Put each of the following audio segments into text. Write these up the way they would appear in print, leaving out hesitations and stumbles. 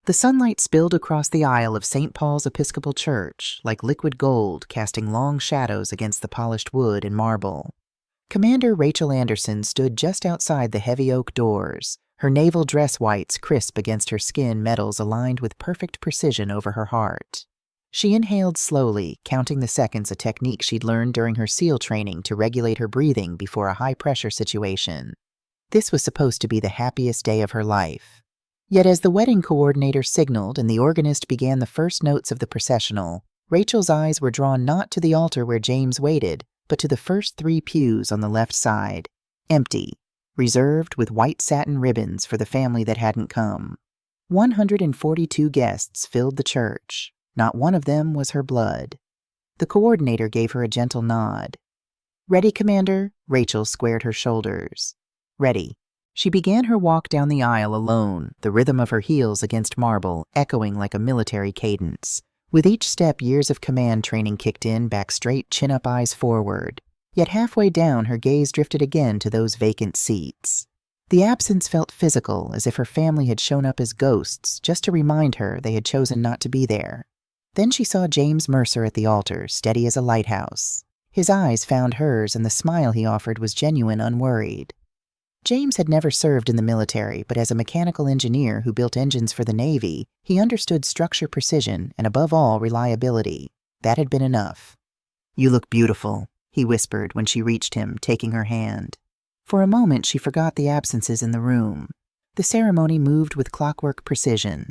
The sunlight spilled across the aisle of St. Paul's Episcopal Church like liquid gold, casting long shadows against the polished wood and marble. Commander Rachel Anderson stood just outside the heavy oak doors, her naval dress whites crisp against her skin metals aligned with perfect precision over her heart. She inhaled slowly, counting the seconds, a technique she'd learned during her SEAL training to regulate her breathing before a high-pressure situation. This was supposed to be the happiest day of her life. Yet as the wedding coordinator signaled and the organist began the first notes of the processional, Rachel's eyes were drawn not to the altar where James waited, but to the first 3 pews on the left side, empty, reserved with white satin ribbons for the family that hadn't come. 142 guests filled the church. Not one of them was her blood. The coordinator gave her a gentle nod. "Ready, Commander?" Rachel squared her shoulders. "Ready." She began her walk down the aisle alone, the rhythm of her heels against marble echoing like a military cadence. With each step, years of command training kicked in, back straight, chin-up, eyes forward. Yet halfway down, her gaze drifted again to those vacant seats. The absence felt physical, as if her family had shown up as ghosts, just to remind her they had chosen not to be there. Then she saw James Mercer at the altar, steady as a lighthouse. His eyes found hers, and the smile he offered was genuine, unworried. James had never served in the military, but as a mechanical engineer who built engines for the Navy, he understood structure precision and, above all, reliability. That had been enough. "You look beautiful," he whispered when she reached him, taking her hand. For a moment, she forgot the absences in the room. The ceremony moved with clockwork precision.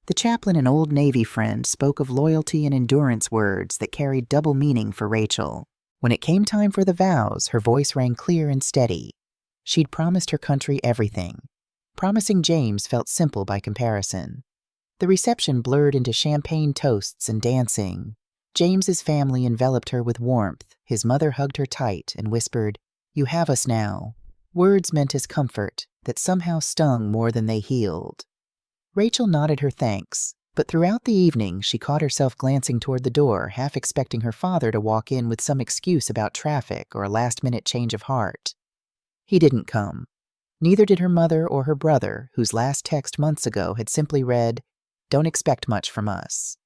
The chaplain, an old Navy friend, spoke of loyalty and endurance, words that carried double meaning for Rachel. When it came time for the vows, her voice rang clear and steady. She'd promised her country everything. Promising James felt simple by comparison. The reception blurred into champagne toasts and dancing. James's family enveloped her with warmth. His mother hugged her tight and whispered, "You have us now." Words meant as comfort that somehow stung more than they healed. Rachel nodded her thanks, but throughout the evening she caught herself glancing toward the door, half expecting her father to walk in with some excuse about traffic or a last-minute change of heart. He didn't come. Neither did her mother or her brother, whose last text months ago had simply read, "Don't expect much from us."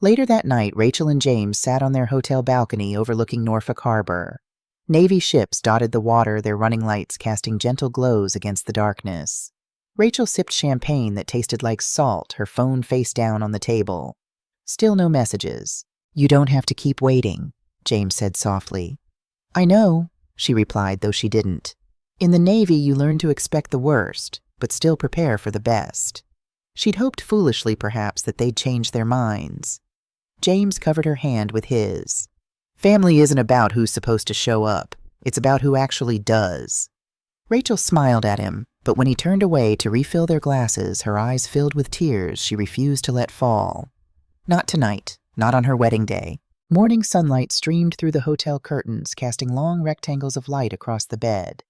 Later that night, Rachel and James sat on their hotel balcony overlooking Norfolk Harbor. Navy ships dotted the water, their running lights casting gentle glows against the darkness. Rachel sipped champagne that tasted like salt, her phone face down on the table. Still no messages. "You don't have to keep waiting," James said softly. "I know," she replied, though she didn't. "In the Navy, you learn to expect the worst, but still prepare for the best." She'd hoped foolishly, perhaps, that they'd change their minds. James covered her hand with his. "Family isn't about who's supposed to show up. It's about who actually does." Rachel smiled at him, but when he turned away to refill their glasses, her eyes filled with tears she refused to let fall. Not tonight, not on her wedding day. Morning sunlight streamed through the hotel curtains, casting long rectangles of light across the bed.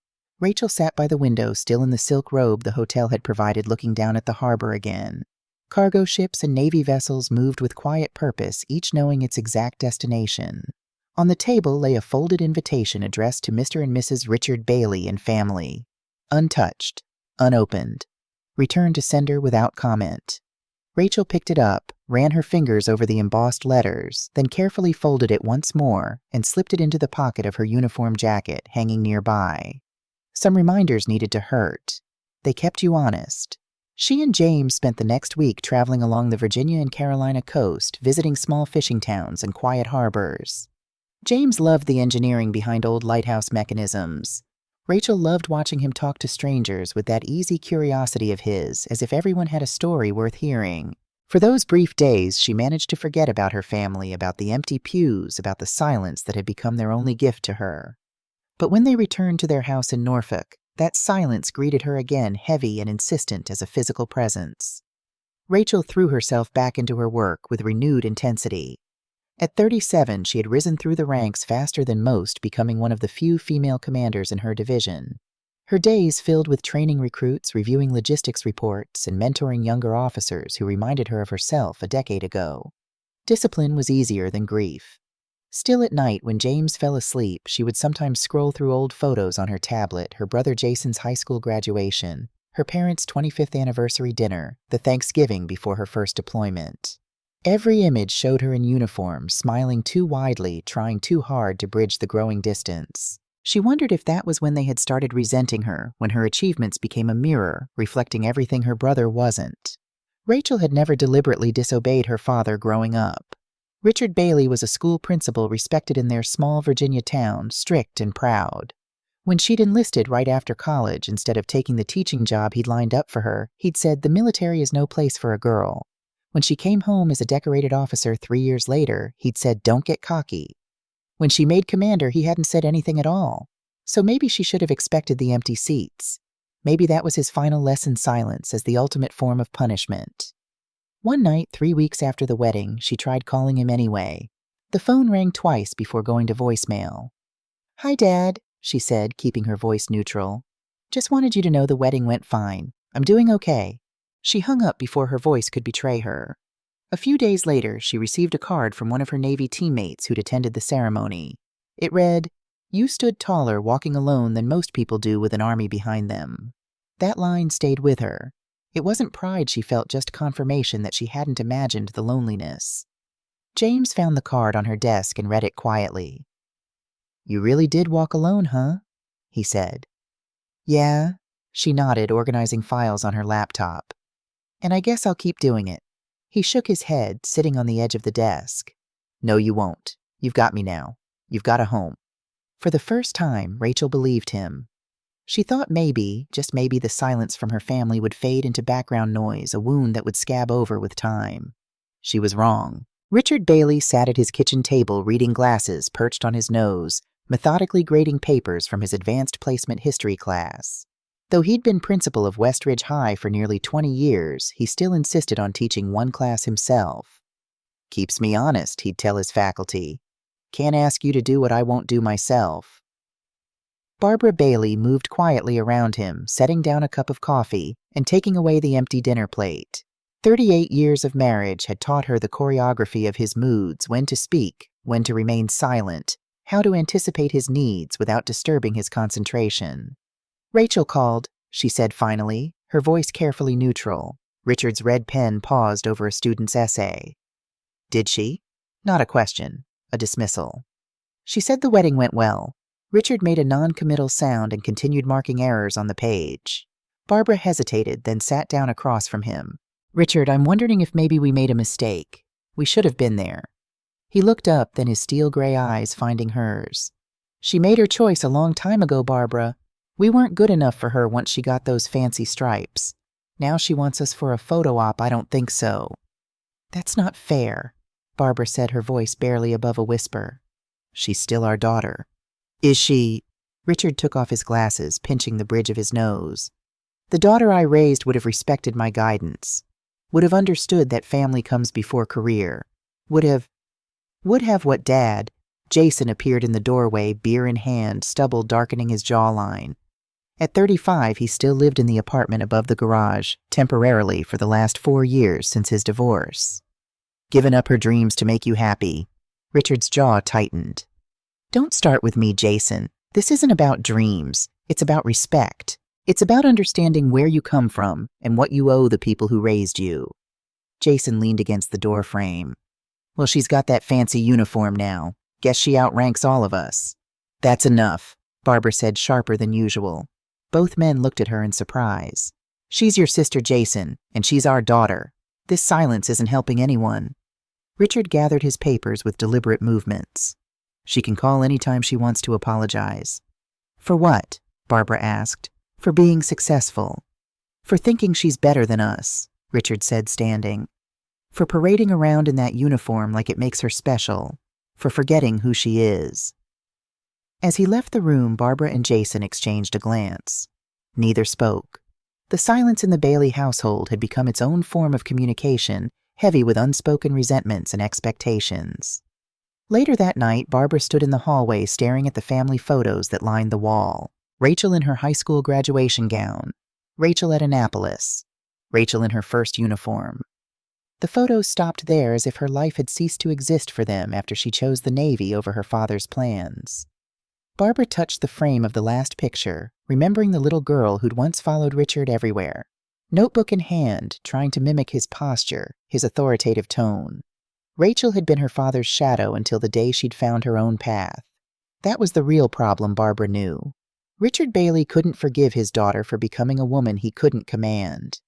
Rachel sat by the window, still in the silk robe the hotel had provided, looking down at the harbor again. Cargo ships and Navy vessels moved with quiet purpose, each knowing its exact destination. On the table lay a folded invitation addressed to Mr. and Mrs. Richard Bailey and family. Untouched, unopened. Returned to sender without comment. Rachel picked it up, ran her fingers over the embossed letters, then carefully folded it once more and slipped it into the pocket of her uniform jacket hanging nearby. Some reminders needed to hurt. They kept you honest. She and James spent the next week traveling along the Virginia and Carolina coast, visiting small fishing towns and quiet harbors. James loved the engineering behind old lighthouse mechanisms. Rachel loved watching him talk to strangers with that easy curiosity of his, as if everyone had a story worth hearing. For those brief days, she managed to forget about her family, about the empty pews, about the silence that had become their only gift to her. But when they returned to their house in Norfolk, that silence greeted her again, heavy and insistent as a physical presence. Rachel threw herself back into her work with renewed intensity. At 37, she had risen through the ranks faster than most, becoming one of the few female commanders in her division. Her days filled with training recruits, reviewing logistics reports, and mentoring younger officers who reminded her of herself a decade ago. Discipline was easier than grief. Still at night, when James fell asleep, she would sometimes scroll through old photos on her tablet, her brother Jason's high school graduation, her parents' 25th anniversary dinner, the Thanksgiving before her first deployment. Every image showed her in uniform, smiling too widely, trying too hard to bridge the growing distance. She wondered if that was when they had started resenting her, when her achievements became a mirror, reflecting everything her brother wasn't. Rachel had never deliberately disobeyed her father growing up. Richard Bailey was a school principal respected in their small Virginia town, strict and proud. When she'd enlisted right after college, instead of taking the teaching job he'd lined up for her, he'd said the military is no place for a girl. When she came home as a decorated officer 3 years later, he'd said don't get cocky. When she made commander, he hadn't said anything at all. So maybe she should have expected the empty seats. Maybe that was his final lesson, silence, as the ultimate form of punishment. One night, 3 weeks after the wedding, she tried calling him anyway. The phone rang twice before going to voicemail. "Hi, Dad," she said, keeping her voice neutral. "Just wanted you to know the wedding went fine. I'm doing okay." She hung up before her voice could betray her. A few days later, she received a card from one of her Navy teammates who'd attended the ceremony. It read, "You stood taller walking alone than most people do with an army behind them." That line stayed with her. It wasn't pride she felt, just confirmation that she hadn't imagined the loneliness. James found the card on her desk and read it quietly. "You really did walk alone, huh?" he said. "Yeah," she nodded, organizing files on her laptop. "And I guess I'll keep doing it." He shook his head, sitting on the edge of the desk. "No, you won't. You've got me now. You've got a home." For the first time, Rachel believed him. She thought maybe, just maybe, the silence from her family would fade into background noise, a wound that would scab over with time. She was wrong. Richard Bailey sat at his kitchen table reading glasses perched on his nose, methodically grading papers from his advanced placement history class. Though he'd been principal of Westridge High for nearly 20 years, he still insisted on teaching one class himself. "Keeps me honest," he'd tell his faculty. "Can't ask you to do what I won't do myself." Barbara Bailey moved quietly around him, setting down a cup of coffee and taking away the empty dinner plate. 38 years of marriage had taught her the choreography of his moods, when to speak, when to remain silent, how to anticipate his needs without disturbing his concentration. "Rachel called," she said finally, her voice carefully neutral. Richard's red pen paused over a student's essay. "Did she?" Not a question, a dismissal. "She said the wedding went well." Richard made a non-committal sound and continued marking errors on the page. Barbara hesitated, then sat down across from him. "Richard, I'm wondering if maybe we made a mistake. We should have been there." He looked up, then his steel gray eyes finding hers. "She made her choice a long time ago, Barbara. We weren't good enough for her once she got those fancy stripes. Now she wants us for a photo op. I don't think so." "That's not fair," Barbara said, her voice barely above a whisper. "She's still our daughter." "Is she?" Richard took off his glasses, pinching the bridge of his nose. "The daughter I raised would have respected my guidance, would have understood that family comes before career, would have what Dad—" Jason appeared in the doorway, beer in hand, stubble darkening his jawline. At 35, he still lived in the apartment above the garage, temporarily for the last 4 years since his divorce. "Given up her dreams to make you happy." Richard's jaw tightened. "Don't start with me, Jason. This isn't about dreams. It's about respect. It's about understanding where you come from and what you owe the people who raised you." Jason leaned against the door frame. "Well, she's got that fancy uniform now. Guess she outranks all of us." "That's enough," Barbara said, sharper than usual. Both men looked at her in surprise. "She's your sister, Jason, and she's our daughter. This silence isn't helping anyone." Richard gathered his papers with deliberate movements. "She can call any time she wants to apologize." "For what?" Barbara asked. "For being successful. For thinking she's better than us," Richard said, standing. "For parading around in that uniform like it makes her special. For forgetting who she is." As he left the room, Barbara and Jason exchanged a glance. Neither spoke. The silence in the Bailey household had become its own form of communication, heavy with unspoken resentments and expectations. Later that night, Barbara stood in the hallway staring at the family photos that lined the wall. Rachel in her high school graduation gown. Rachel at Annapolis. Rachel in her first uniform. The photos stopped there, as if her life had ceased to exist for them after she chose the Navy over her father's plans. Barbara touched the frame of the last picture, remembering the little girl who'd once followed Richard everywhere, notebook in hand, trying to mimic his posture, his authoritative tone. Rachel had been her father's shadow until the day she'd found her own path. That was the real problem, Barbara knew. Richard Bailey couldn't forgive his daughter for becoming a woman he couldn't command.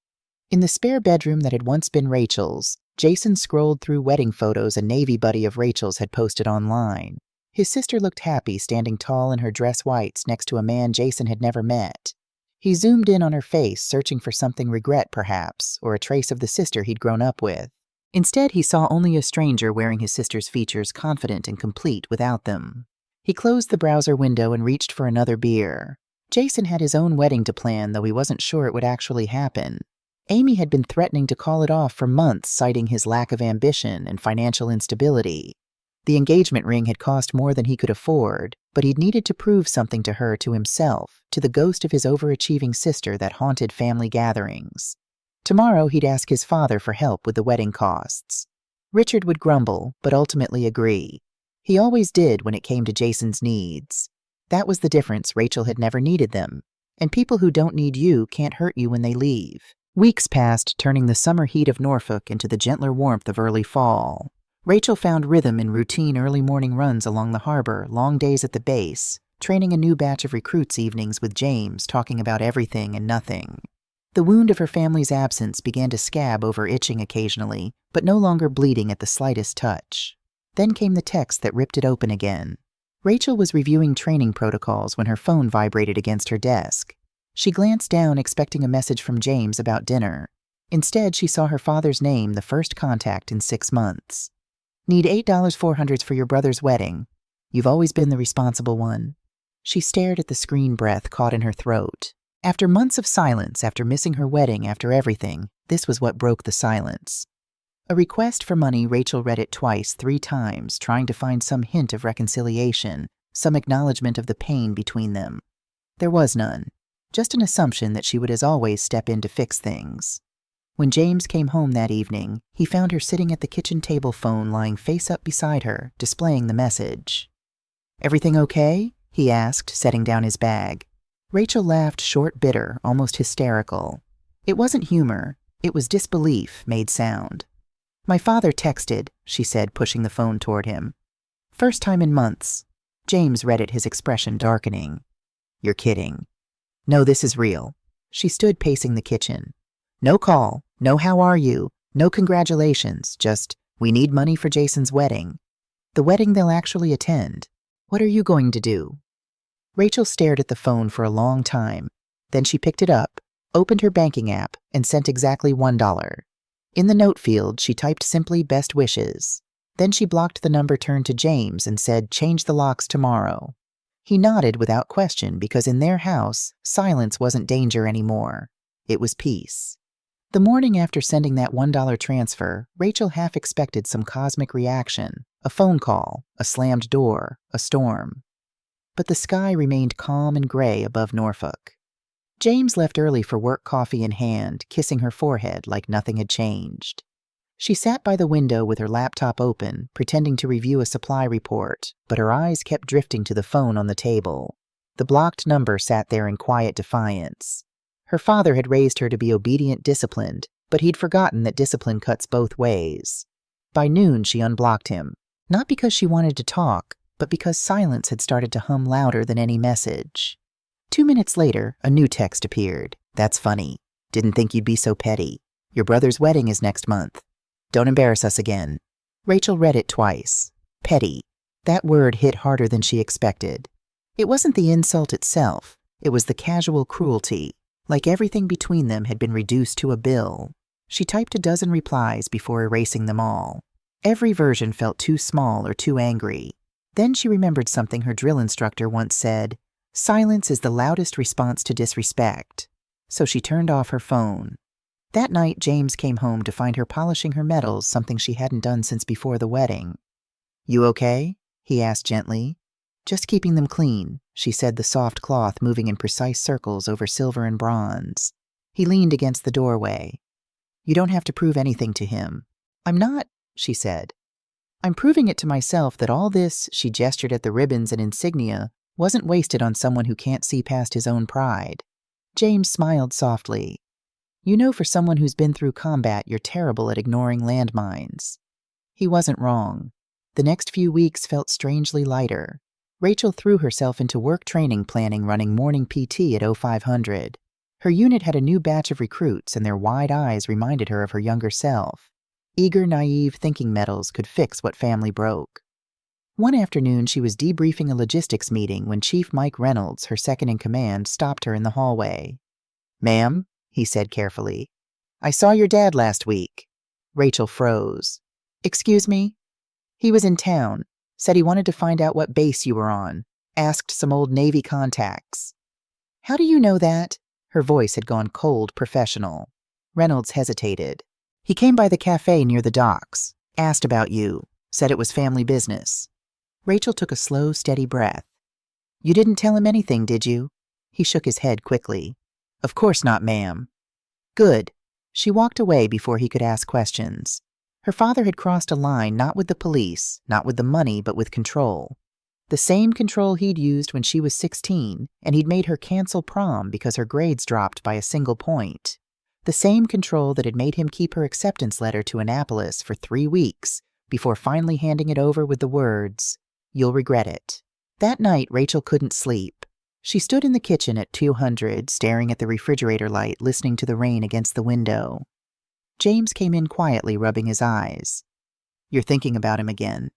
In the spare bedroom that had once been Rachel's, Jason scrolled through wedding photos a Navy buddy of Rachel's had posted online. His sister looked happy standing tall in her dress whites next to a man Jason had never met. He zoomed in on her face, searching for something regret perhaps, or a trace of the sister he'd grown up with. Instead, he saw only a stranger wearing his sister's features, confident and complete without them. He closed the browser window and reached for another beer. Jason had his own wedding to plan, though he wasn't sure it would actually happen. Amy had been threatening to call it off for months, citing his lack of ambition and financial instability. The engagement ring had cost more than he could afford, but he'd needed to prove something to her, to himself, to the ghost of his overachieving sister that haunted family gatherings. Tomorrow he'd ask his father for help with the wedding costs. Richard would grumble, but ultimately agree. He always did when it came to Jason's needs. That was the difference. Rachel had never needed them. And people who don't need you can't hurt you when they leave. Weeks passed, turning the summer heat of Norfolk into the gentler warmth of early fall. Rachel found rhythm in routine early morning runs along the harbor, long days at the base, training a new batch of recruits evenings with James, talking about everything and nothing. The wound of her family's absence began to scab over, itching occasionally, but no longer bleeding at the slightest touch. Then came the text that ripped it open again. Rachel was reviewing training protocols when her phone vibrated against her desk. She glanced down, expecting a message from James about dinner. Instead, she saw her father's name, the first contact in 6 months. Need $8.400 for your brother's wedding. You've always been the responsible one. She stared at the screen, breath caught in her throat. After months of silence, after missing her wedding, after everything, this was what broke the silence. A request for money. Rachel read it twice, 3 times, trying to find some hint of reconciliation, some acknowledgement of the pain between them. There was none. Just an assumption that she would as always step in to fix things. When James came home that evening, he found her sitting at the kitchen table, phone lying face up beside her, displaying the message. "Everything okay?" he asked, setting down his bag. Rachel laughed, short, bitter, almost hysterical. It wasn't humor, it was disbelief made sound. "My father texted," she said, pushing the phone toward him. "First time in months." James read it, his expression darkening. "You're kidding." "No, this is real." She stood pacing the kitchen. "No call, no how are you, no congratulations, just, we need money for Jason's wedding. The wedding they'll actually attend. What are you going to do?" Rachel stared at the phone for a long time. Then she picked it up, opened her banking app, and sent exactly $1. In the note field, she typed simply "best wishes." Then she blocked the number, turned to James, and said, "Change the locks tomorrow." He nodded without question, because in their house, silence wasn't danger anymore. It was peace. The morning after sending that $1 transfer, Rachel half expected some cosmic reaction, a phone call, a slammed door, a storm. But the sky remained calm and gray above Norfolk. James left early for work, coffee in hand, kissing her forehead like nothing had changed. She sat by the window with her laptop open, pretending to review a supply report, but her eyes kept drifting to the phone on the table. The blocked number sat there in quiet defiance. Her father had raised her to be obedient, disciplined, but he'd forgotten that discipline cuts both ways. By noon, she unblocked him, not because she wanted to talk, but because silence had started to hum louder than any message. 2 minutes later, a new text appeared. "That's funny. Didn't think you'd be so petty. Your brother's wedding is next month. Don't embarrass us again." Rachel read it twice. Petty. That word hit harder than she expected. It wasn't the insult itself. It was the casual cruelty. Like everything between them had been reduced to a bill. She typed a dozen replies before erasing them all. Every version felt too small or too angry. Then she remembered something her drill instructor once said: "Silence is the loudest response to disrespect." So she turned off her phone. That night, James came home to find her polishing her medals, something she hadn't done since before the wedding. "You okay?" he asked gently. "Just keeping them clean," she said, the soft cloth moving in precise circles over silver and bronze. He leaned against the doorway. "You don't have to prove anything to him." "I'm not," she said. "I'm proving it to myself that all this," she gestured at the ribbons and insignia, wasn't wasted on someone who can't see past his own pride. James smiled softly. You know, for someone who's been through combat, you're terrible at ignoring landmines. He wasn't wrong. The next few weeks felt strangely lighter. Rachel threw herself into work training planning, running morning PT at 0500. Her unit had a new batch of recruits, and their wide eyes reminded her of her younger self. Eager, naive thinking metals could fix what family broke. One afternoon, she was debriefing a logistics meeting when Chief Mike Reynolds, her second-in-command, stopped her in the hallway. "Ma'am," he said carefully, "I saw your dad last week." Rachel froze. "Excuse me?" "He was in town. Said he wanted to find out what base you were on. Asked some old Navy contacts." "How do you know that?" Her voice had gone cold professional. Reynolds hesitated. "He came by the cafe near the docks. Asked about you. Said it was family business." Rachel took a slow, steady breath. "You didn't tell him anything, did you?" He shook his head quickly. "Of course not, ma'am." "Good." She walked away before he could ask questions. Her father had crossed a line not with the police, not with the money, but with control. The same control he'd used when she was 16, and he'd made her cancel prom because her grades dropped by a single point. The same control that had made him keep her acceptance letter to Annapolis for 3 weeks before finally handing it over with the words, "You'll regret it." That night, Rachel couldn't sleep. She stood in the kitchen at 200, staring at the refrigerator light, listening to the rain against the window. James came in quietly, rubbing his eyes. "You're thinking about him again."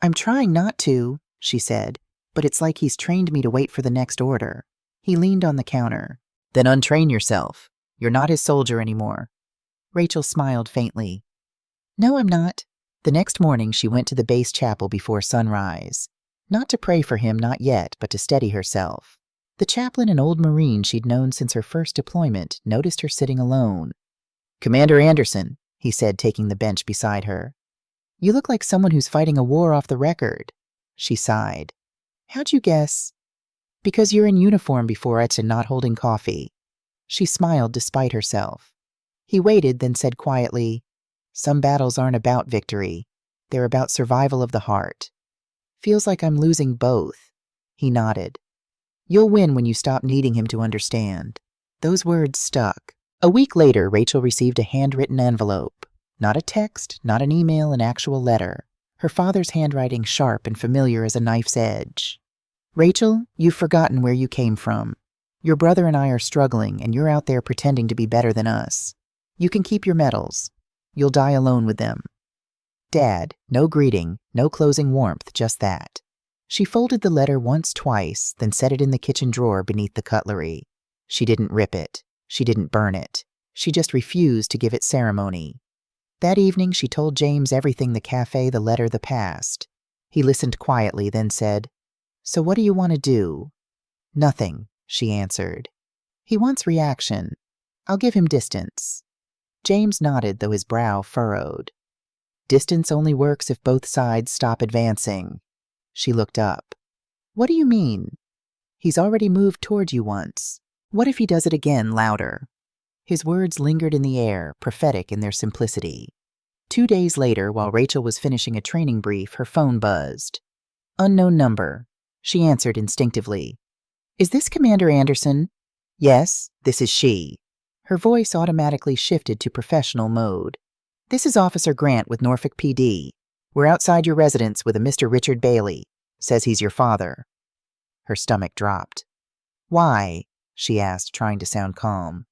"I'm trying not to," she said, "but it's like he's trained me to wait for the next order." He leaned on the counter. "Then untrain yourself. You're not his soldier anymore." Rachel smiled faintly. "No, I'm not." The next morning, she went to the base chapel before sunrise. Not to pray for him, not yet, but to steady herself. The chaplain, an old Marine she'd known since her first deployment, noticed her sitting alone. "Commander Anderson," he said, taking the bench beside her. "You look like someone who's fighting a war off the record." She sighed. "How'd you guess?" "Because you're in uniform before it and not holding coffee." She smiled despite herself. He waited, then said quietly, "Some battles aren't about victory. They're about survival of the heart. Feels like I'm losing both." He nodded. "You'll win when you stop needing him to understand." Those words stuck. A week later, Rachel received a handwritten envelope. Not a text, not an email, an actual letter. Her father's handwriting sharp and familiar as a knife's edge. "Rachel, you've forgotten where you came from. Your brother and I are struggling, and you're out there pretending to be better than us. You can keep your medals. You'll die alone with them." Dad, no greeting, no closing warmth, just that. She folded the letter once, twice, then set it in the kitchen drawer beneath the cutlery. She didn't rip it. She didn't burn it. She just refused to give it ceremony. That evening, she told James everything: the cafe, the letter, the past. He listened quietly, then said, "So what do you want to do?" "Nothing," she answered. "He wants reaction. I'll give him distance." James nodded, though his brow furrowed. "Distance only works if both sides stop advancing." She looked up. "What do you mean?" "He's already moved toward you once. What if he does it again, louder?" His words lingered in the air, prophetic in their simplicity. 2 days later, while Rachel was finishing a training brief, her phone buzzed. "Unknown number." She answered instinctively. "Is this Commander Anderson?" "Yes, this is she." Her voice automatically shifted to professional mode. "This is Officer Grant with Norfolk PD. We're outside your residence with a Mr. Richard Bailey. Says he's your father." Her stomach dropped. "Why?" she asked, trying to sound calm.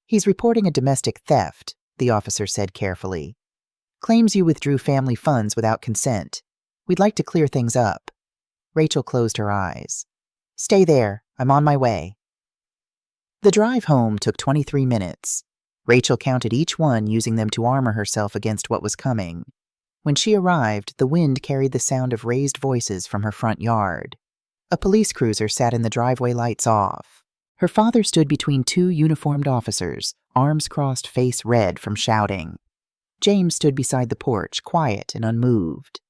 "He's reporting a domestic theft," the officer said carefully. "Claims you withdrew family funds without consent. We'd like to clear things up." Rachel closed her eyes. "Stay there. I'm on my way." The drive home took 23 minutes. Rachel counted each one, using them to armor herself against what was coming. When she arrived, the wind carried the sound of raised voices from her front yard. A police cruiser sat in the driveway, lights off. Her father stood between 2 uniformed officers, arms crossed, face red from shouting. James stood beside the porch, quiet and unmoved.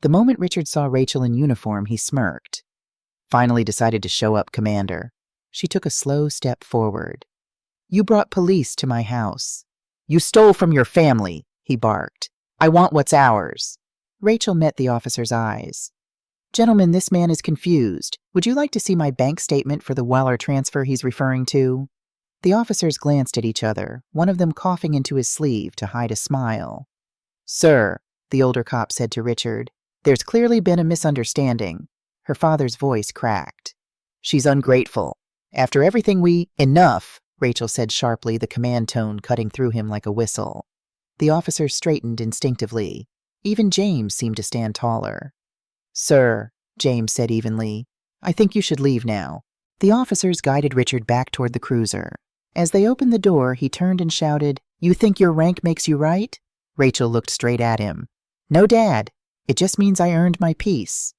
The moment Richard saw Rachel in uniform, he smirked. "Finally decided to show up, Commander." She took a slow step forward. "You brought police to my house." "You stole from your family," he barked. "I want what's ours." Rachel met the officer's eyes. Gentlemen, this man is confused. Would you like to see my bank statement for the wire transfer he's referring to? The officers glanced at each other, one of them coughing into his sleeve to hide a smile. Sir, the older cop said to Richard, there's clearly been a misunderstanding. Her father's voice cracked. She's ungrateful. After everything Enough, Rachel said sharply, the command tone cutting through him like a whistle. The officers straightened instinctively. Even James seemed to stand taller. Sir, James said evenly, I think you should leave now. The officers guided Richard back toward the cruiser. As they opened the door, he turned and shouted, You think your rank makes you right? Rachel looked straight at him. No, Dad. It just means I earned my peace.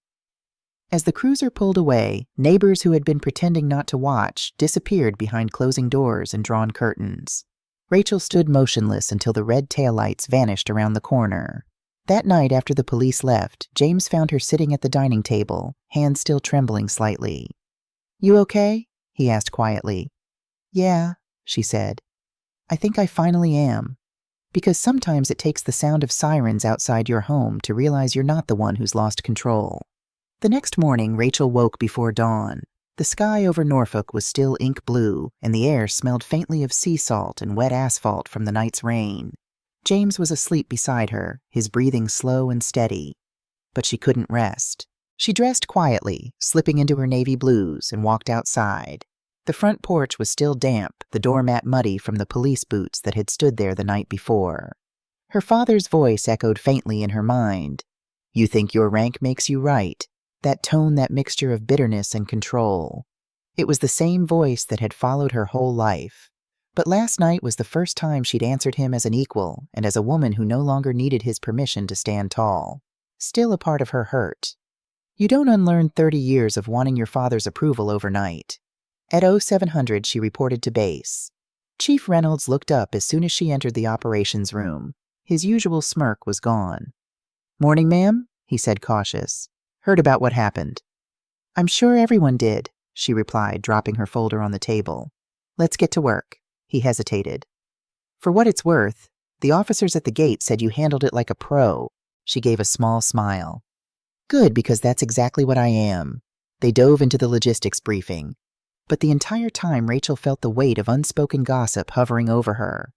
As the cruiser pulled away, neighbors who had been pretending not to watch disappeared behind closing doors and drawn curtains. Rachel stood motionless until the red taillights vanished around the corner. That night after the police left, James found her sitting at the dining table, hands still trembling slightly. You okay? He asked quietly. Yeah, she said. I think I finally am. Because sometimes it takes the sound of sirens outside your home to realize you're not the one who's lost control. The next morning, Rachel woke before dawn. The sky over Norfolk was still ink blue, and the air smelled faintly of sea salt and wet asphalt from the night's rain. James was asleep beside her, his breathing slow and steady. But she couldn't rest. She dressed quietly, slipping into her navy blues, and walked outside. The front porch was still damp, the doormat muddy from the police boots that had stood there the night before. Her father's voice echoed faintly in her mind. You think your rank makes you right. That tone, that mixture of bitterness and control. It was the same voice that had followed her whole life. But last night was the first time she'd answered him as an equal and as a woman who no longer needed his permission to stand tall. Still a part of her hurt. You don't unlearn 30 years of wanting your father's approval overnight. At 0700, she reported to base. Chief Reynolds looked up as soon as she entered the operations room. His usual smirk was gone. Morning, ma'am, he said, cautious. Heard about what happened. I'm sure everyone did, she replied, dropping her folder on the table. Let's get to work. He hesitated. For what it's worth, the officers at the gate said you handled it like a pro. She gave a small smile. Good, because that's exactly what I am. They dove into the logistics briefing. But the entire time Rachel felt the weight of unspoken gossip hovering over her.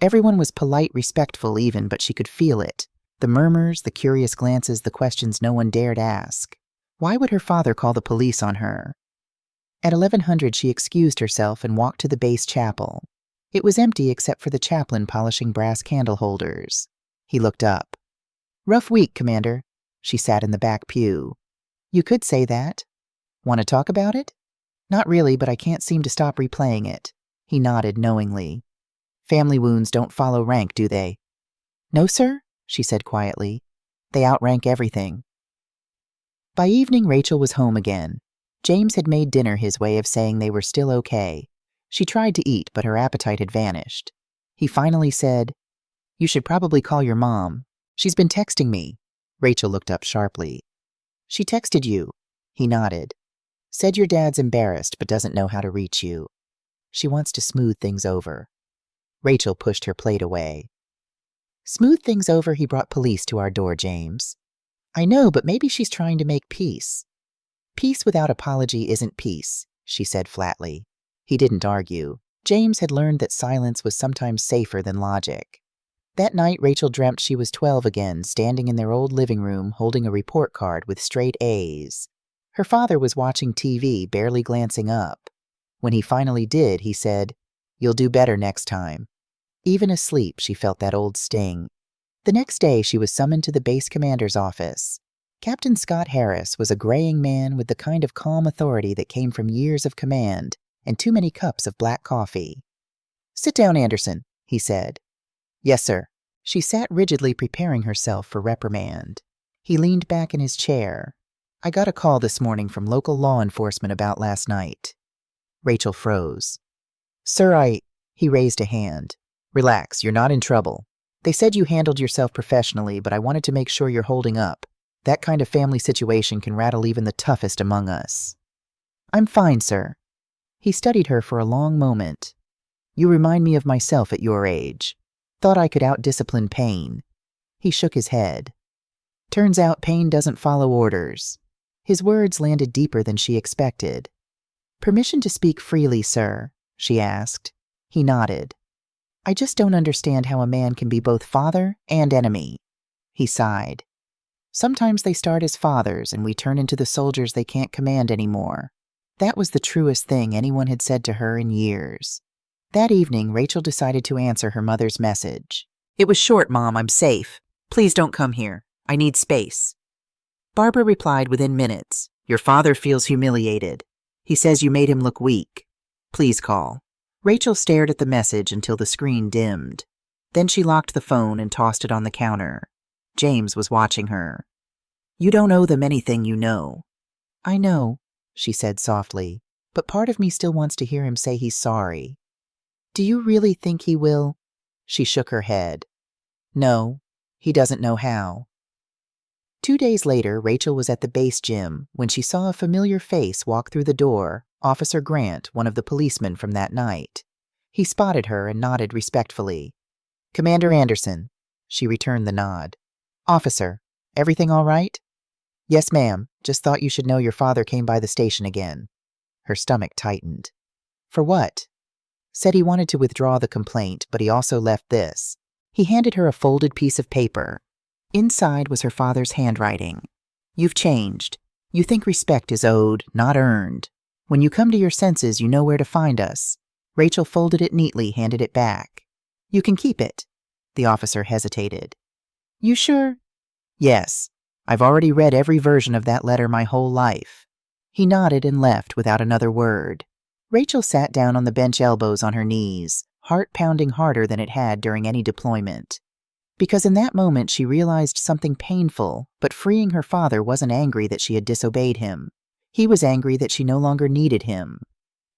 Everyone was polite, respectful even, but she could feel it. The murmurs, the curious glances, the questions no one dared ask. Why would her father call the police on her? At 1100, she excused herself and walked to the base chapel. It was empty except for the chaplain polishing brass candle holders. He looked up. Rough week, Commander. She sat in the back pew. You could say that. Want to talk about it? Not really, but I can't seem to stop replaying it. He nodded knowingly. Family wounds don't follow rank, do they? No, sir, she said quietly. They outrank everything. By evening, Rachel was home again. James had made dinner his way of saying they were still okay. She tried to eat, but her appetite had vanished. He finally said, You should probably call your mom. She's been texting me. Rachel looked up sharply. She texted you. He nodded. Said your dad's embarrassed but doesn't know how to reach you. She wants to smooth things over. Rachel pushed her plate away. Smooth things over, he brought police to our door, James. I know, but maybe she's trying to make peace. Peace without apology isn't peace, she said flatly. He didn't argue. James had learned that silence was sometimes safer than logic. That night, Rachel dreamt she was 12 again, standing in their old living room holding a report card with straight A's. Her father was watching TV, barely glancing up. When he finally did, he said, You'll do better next time. Even asleep, she felt that old sting. The next day, she was summoned to the base commander's office. Captain Scott Harris was a graying man with the kind of calm authority that came from years of command and too many cups of black coffee. Sit down, Anderson, he said. Yes, sir. She sat rigidly, preparing herself for reprimand. He leaned back in his chair. I got a call this morning from local law enforcement about last night. Rachel froze. Sir, He raised a hand. Relax, you're not in trouble. They said you handled yourself professionally, but I wanted to make sure you're holding up. That kind of family situation can rattle even the toughest among us. I'm fine, sir. He studied her for a long moment. You remind me of myself at your age. Thought I could out-discipline pain. He shook his head. Turns out pain doesn't follow orders. His words landed deeper than she expected. "Permission to speak freely, sir?" she asked. He nodded. "I just don't understand how a man can be both father and enemy." He sighed. "Sometimes they start as fathers and we turn into the soldiers they can't command anymore." That was the truest thing anyone had said to her in years. That evening, Rachel decided to answer her mother's message. "It was short, Mom. I'm safe. Please don't come here. I need space." Barbara replied within minutes. "Your father feels humiliated. He says you made him look weak. Please call." Rachel stared at the message until the screen dimmed. Then she locked the phone and tossed it on the counter. James was watching her. "You don't owe them anything you know." "I know," she said softly, "but part of me still wants to hear him say he's sorry." "Do you really think he will?" She shook her head. "No, he doesn't know how." 2 days later, Rachel was at the base gym when she saw a familiar face walk through the door, Officer Grant, one of the policemen from that night. He spotted her and nodded respectfully. "Commander Anderson." She returned the nod. "Officer, everything all right?" "Yes, ma'am. Just thought you should know your father came by the station again." Her stomach tightened. "For what?" "Said he wanted to withdraw the complaint, but he also left this." He handed her a folded piece of paper. Inside was her father's handwriting. "You've changed. You think respect is owed, not earned. When you come to your senses, you know where to find us." Rachel folded it neatly, handed it back. "You can keep it." The officer hesitated. "You sure?" "Yes. I've already read every version of that letter my whole life." He nodded and left without another word. Rachel sat down on the bench, elbows on her knees, heart pounding harder than it had during any deployment. Because in that moment she realized something painful, but freeing her father wasn't angry that she had disobeyed him. He was angry that she no longer needed him.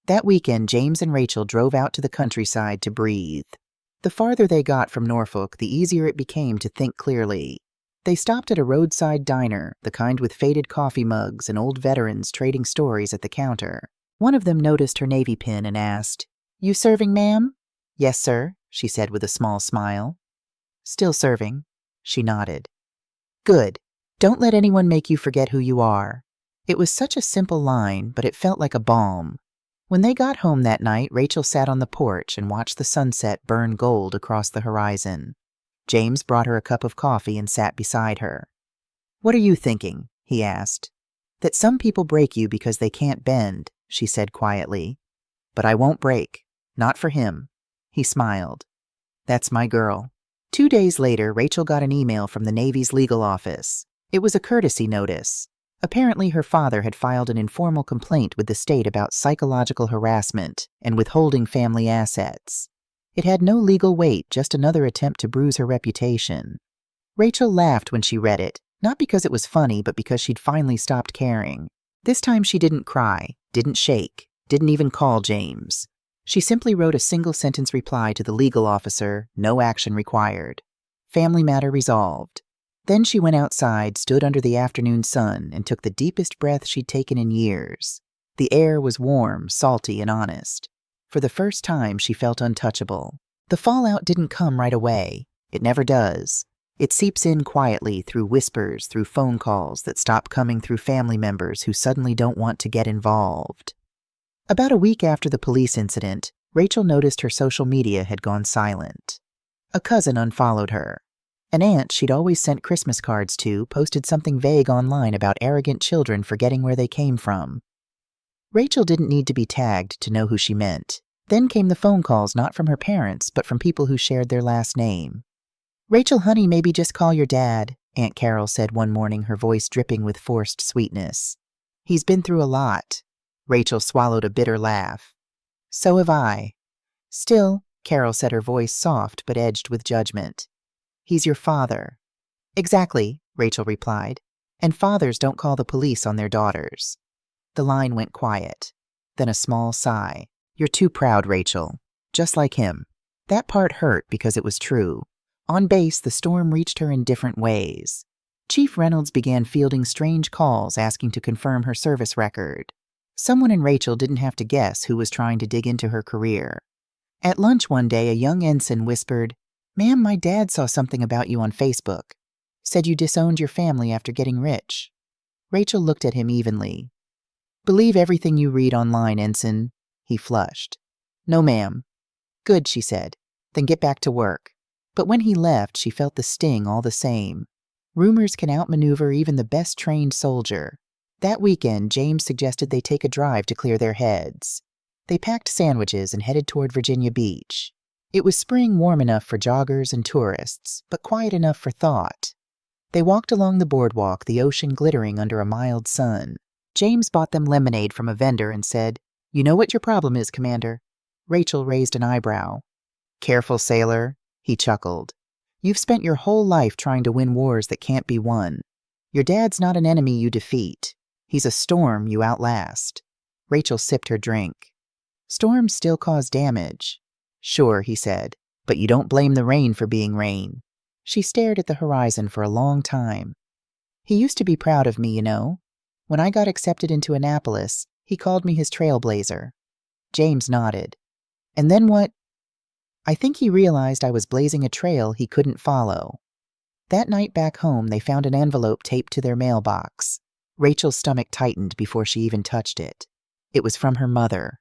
That weekend, James and Rachel drove out to the countryside to breathe. The farther they got from Norfolk, the easier it became to think clearly. They stopped at a roadside diner, the kind with faded coffee mugs and old veterans trading stories at the counter. One of them noticed her navy pin and asked, "You serving, ma'am?" "Yes, sir," she said with a small smile. "Still serving." She nodded. "Good. Don't let anyone make you forget who you are." It was such a simple line, but it felt like a balm. When they got home that night, Rachel sat on the porch and watched the sunset burn gold across the horizon. James brought her a cup of coffee and sat beside her. "What are you thinking?" he asked. "That some people break you because they can't bend," she said quietly. "But I won't break. Not for him." He smiled. "That's my girl." 2 days later, Rachel got an email from the Navy's legal office. It was a courtesy notice. Apparently, her father had filed an informal complaint with the state about psychological harassment and withholding family assets. It had no legal weight, just another attempt to bruise her reputation. Rachel laughed when she read it, not because it was funny, but because she'd finally stopped caring. This time she didn't cry, didn't shake, didn't even call James. She simply wrote a single-sentence reply to the legal officer, no action required. Family matter resolved. Then she went outside, stood under the afternoon sun, and took the deepest breath she'd taken in years. The air was warm, salty, and honest. For the first time, she felt untouchable. The fallout didn't come right away. It never does. It seeps in quietly through whispers, through phone calls that stop coming through family members who suddenly don't want to get involved. About a week after the police incident, Rachel noticed her social media had gone silent. A cousin unfollowed her. An aunt she'd always sent Christmas cards to posted something vague online about arrogant children forgetting where they came from. Rachel didn't need to be tagged to know who she meant. Then came the phone calls, not from her parents, but from people who shared their last name. "Rachel, honey, maybe just call your dad," Aunt Carol said one morning, her voice dripping with forced sweetness. "He's been through a lot." Rachel swallowed a bitter laugh. "So have I." "Still," Carol said, her voice soft but edged with judgment. "He's your father." "Exactly," Rachel replied. "And fathers don't call the police on their daughters." The line went quiet. Then a small sigh. "You're too proud, Rachel. Just like him." That part hurt because it was true. On base, the storm reached her in different ways. Chief Reynolds began fielding strange calls asking to confirm her service record. Someone in Rachel didn't have to guess who was trying to dig into her career. At lunch one day, a young ensign whispered, "Ma'am, my dad saw something about you on Facebook. Said you disowned your family after getting rich." Rachel looked at him evenly. "Believe everything you read online, Ensign." He flushed. "No, ma'am." "Good," she said. "Then get back to work." But when he left, she felt the sting all the same. Rumors can outmaneuver even the best trained soldier. That weekend, James suggested they take a drive to clear their heads. They packed sandwiches and headed toward Virginia Beach. It was spring, warm enough for joggers and tourists, but quiet enough for thought. They walked along the boardwalk, the ocean glittering under a mild sun. James bought them lemonade from a vendor and said, "You know what your problem is, Commander?" Rachel raised an eyebrow. "Careful, sailor," he chuckled. "You've spent your whole life trying to win wars that can't be won. Your dad's not an enemy you defeat. He's a storm you outlast." Rachel sipped her drink. "Storms still cause damage." "Sure," he said, "but you don't blame the rain for being rain." She stared at the horizon for a long time. "He used to be proud of me, you know. When I got accepted into Annapolis, he called me his trailblazer." James nodded. "And then what?" "I think he realized I was blazing a trail he couldn't follow." That night back home, they found an envelope taped to their mailbox. Rachel's stomach tightened before she even touched it. It was from her mother.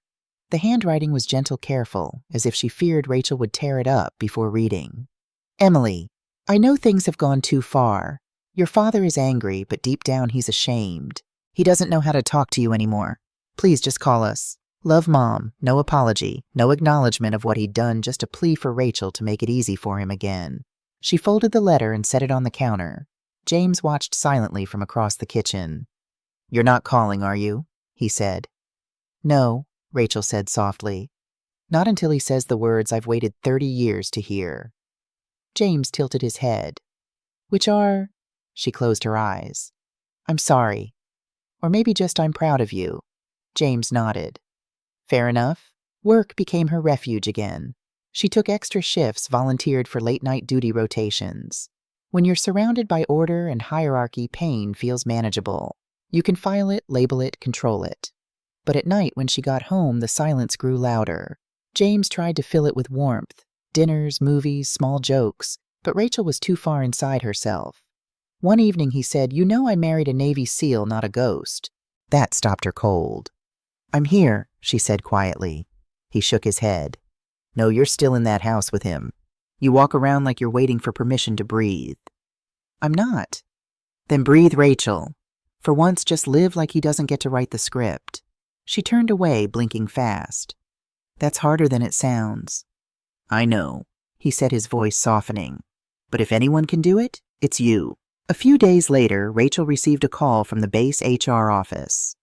The handwriting was gentle, careful, as if she feared Rachel would tear it up before reading. "Emily, I know things have gone too far. Your father is angry, but deep down he's ashamed. He doesn't know how to talk to you anymore. Please just call us. Love, Mom." No apology, no acknowledgement of what he'd done, just a plea for Rachel to make it easy for him again. She folded the letter and set it on the counter. James watched silently from across the kitchen. "You're not calling, are you?" he said. "No," Rachel said softly. "Not until he says the words I've waited 30 years to hear." James tilted his head. "Which are?" She closed her eyes. "I'm sorry. Or maybe just I'm proud of you." James nodded. Fair enough. Work became her refuge again. She took extra shifts, volunteered for late-night duty rotations. When you're surrounded by order and hierarchy, pain feels manageable. You can file it, label it, control it. But at night, when she got home, the silence grew louder. James tried to fill it with warmth. Dinners, movies, small jokes. But Rachel was too far inside herself. One evening he said, "You know I married a Navy SEAL, not a ghost." That stopped her cold. "I'm here," she said quietly. He shook his head. "No, you're still in that house with him. You walk around like you're waiting for permission to breathe." "I'm not." "Then breathe, Rachel. For once, just live like he doesn't get to write the script." She turned away, blinking fast. "That's harder than it sounds." "I know," he said, his voice softening. "But if anyone can do it, it's you." A few days later, Rachel received a call from the base HR office.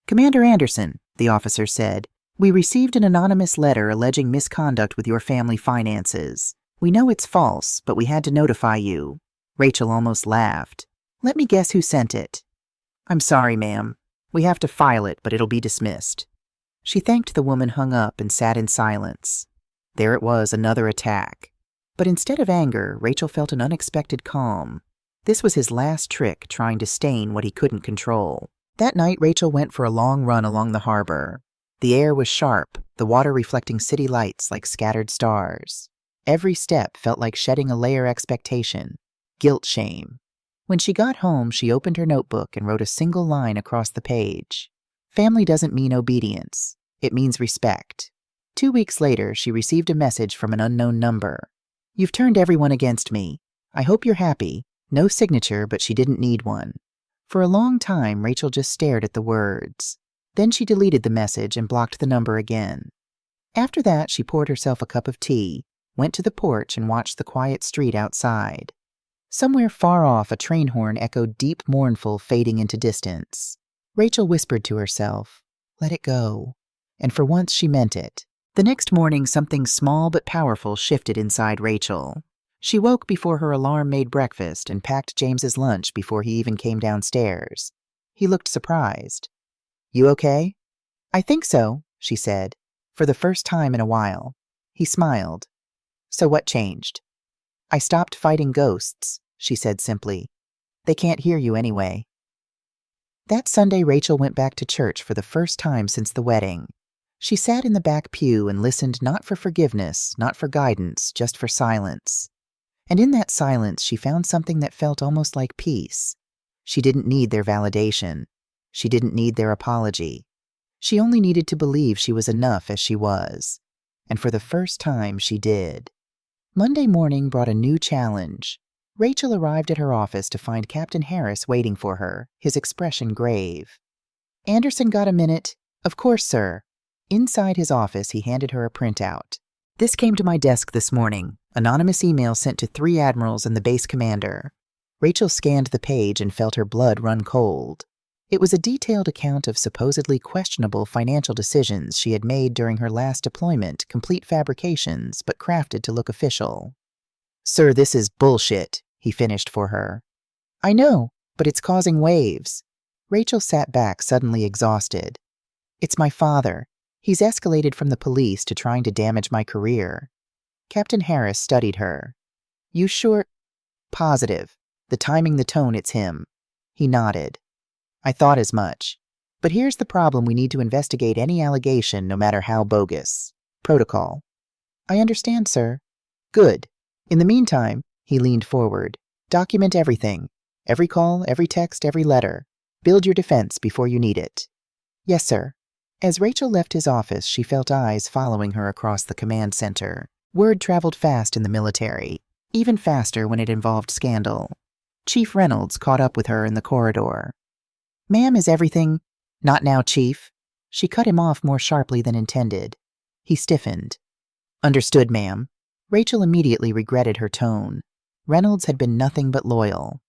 "Commander Anderson," the officer said, "we received an anonymous letter alleging misconduct with your family finances. We know it's false, but we had to notify you." Rachel almost laughed. "Let me guess who sent it." "I'm sorry, ma'am. We have to file it, but it'll be dismissed." She thanked the woman, hung up, and sat in silence. There it was, another attack. But instead of anger, Rachel felt an unexpected calm. This was his last trick, trying to stain what he couldn't control. That night, Rachel went for a long run along the harbor. The air was sharp, the water reflecting city lights like scattered stars. Every step felt like shedding a layer expectation, guilt, shame. When she got home, she opened her notebook and wrote a single line across the page. Family doesn't mean obedience. It means respect. 2 weeks later, she received a message from an unknown number. "You've turned everyone against me. I hope you're happy." No signature, but she didn't need one. For a long time, Rachel just stared at the words. Then she deleted the message and blocked the number again. After that, she poured herself a cup of tea, went to the porch, and watched the quiet street outside. Somewhere far off, a train horn echoed deep, mournful, fading into distance. Rachel whispered to herself, "Let it go." And for once, she meant it. The next morning, something small but powerful shifted inside Rachel. She woke before her alarm made breakfast and packed James's lunch before he even came downstairs. He looked surprised. "You okay?" "I think so," she said, for the first time in a while. He smiled. "So what changed?" "I stopped fighting ghosts," she said simply. "They can't hear you anyway." That Sunday, Rachel went back to church for the first time since the wedding. She sat in the back pew and listened, not for forgiveness, not for guidance, just for silence. And in that silence, she found something that felt almost like peace. She didn't need their validation. She didn't need their apology. She only needed to believe she was enough as she was. And for the first time, she did. Monday morning brought a new challenge. Rachel arrived at her office to find Captain Harris waiting for her, his expression grave. "Anderson got a minute?" "Of course, sir." Inside his office, he handed her a printout. "This came to my desk this morning. Anonymous email sent to 3 admirals and the base commander." Rachel scanned the page and felt her blood run cold. It was a detailed account of supposedly questionable financial decisions she had made during her last deployment, complete fabrications, but crafted to look official. "Sir, this is bullshit," he finished for her. "I know, but it's causing waves." Rachel sat back, suddenly exhausted. "It's my father. He's escalated from the police to trying to damage my career." Captain Harris studied her. "You sure?" "Positive. The timing, the tone, it's him." He nodded. "I thought as much. But here's the problem: we need to investigate any allegation, no matter how bogus. Protocol." "I understand, sir." "Good. In the meantime," he leaned forward, "document everything. Every call, every text, every letter. Build your defense before you need it." "Yes, sir." As Rachel left his office, she felt eyes following her across the command center. Word traveled fast in the military, even faster when it involved scandal. Chief Reynolds caught up with her in the corridor. "Ma'am, is everything—" "Not now, Chief." She cut him off more sharply than intended. He stiffened. "Understood, ma'am." Rachel immediately regretted her tone. Reynolds had been nothing but loyal.